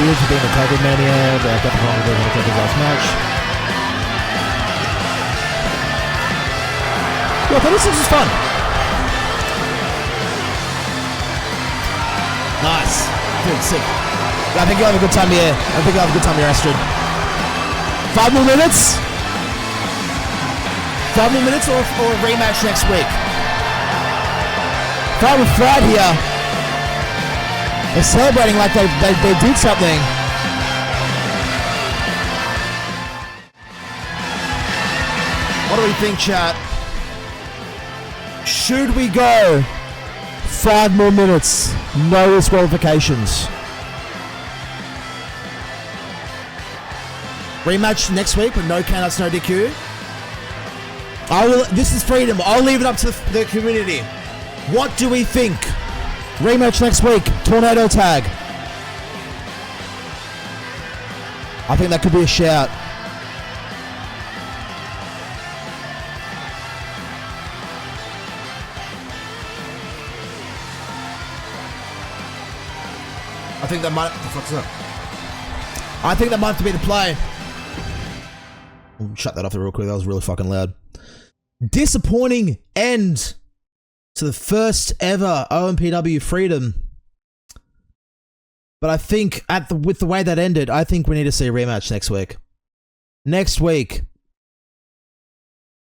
weird for being a COVID mania, but definitely wrong with the Clippers last match. Yeah, 36 is fun. Nice. Good, sick. I think you'll have a good time here. Astrid. 5 more minutes? 5 more minutes or a rematch next week? If I were Fried here, they're celebrating like they did something. What do we think, chat? Should we go 5 more minutes? No disqualifications. Rematch next week with no countouts, no DQ. This is freedom. I'll leave it up to the community. What do we think? Rematch next week. Tornado tag. I think that could be a shout. I think that might. What the fuck's up? I think that might have to be the play. Shut that off real quick. That was really fucking loud. Disappointing end to the first ever OMPW Freedom. But I think with the way that ended, I think we need to see a rematch next week. Next week,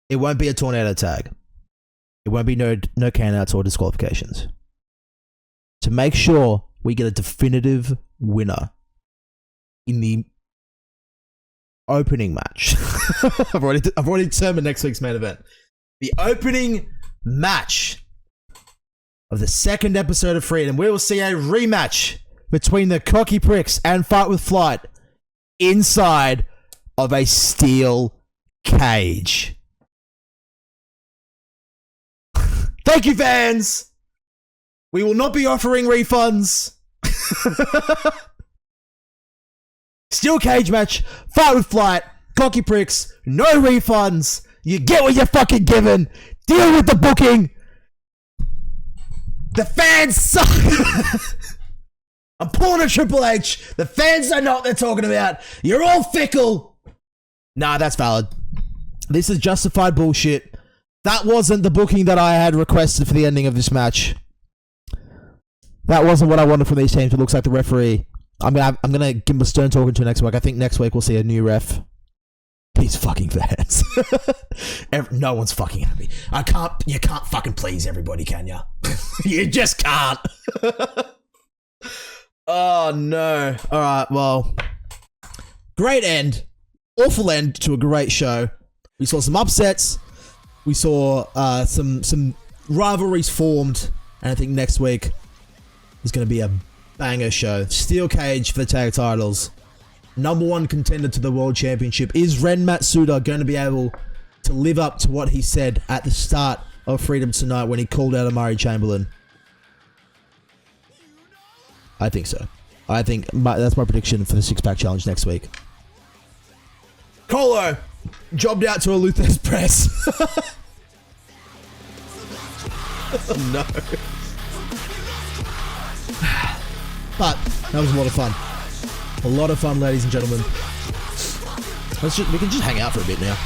it won't be a tornado tag. It won't be no countouts or disqualifications. To make sure we get a definitive winner in the opening match. I've already determined next week's main event. The opening match of the second episode of Freedom. We will see a rematch between the Cocky Pricks and Fight with Flight inside of a steel cage. Thank you, fans. We will not be offering refunds. Steel cage match, Fight with Flight, Cocky Pricks, no refunds. You get what you're fucking given. Deal with the booking. The fans suck. I'm pulling a Triple H. The fans don't know what they're talking about. You're all fickle. Nah, that's valid. This is justified bullshit. That wasn't the booking that I had requested for the ending of this match. That wasn't what I wanted from these teams. It looks like the referee. I'm gonna give him a stern talking to next week. I think next week we'll see a new ref. These fucking fans. No one's fucking happy. You can't fucking please everybody, can ya? You just can't. Oh no. Alright, well. Great end. Awful end to a great show. We saw some upsets. We saw some rivalries formed. And I think next week is going to be a banger show. Steel cage for the tag titles. #1 contender to the World Championship. Is Ren Matsuda going to be able to live up to what he said at the start of Freedom tonight when he called out Amari Chamberlain? I think so. I think that's my prediction for the 6-pack challenge next week. Kolo jobbed out to a Luther's press. Oh, no. But that was a lot of fun. A lot of fun, ladies and gentlemen. We can just hang out for a bit now.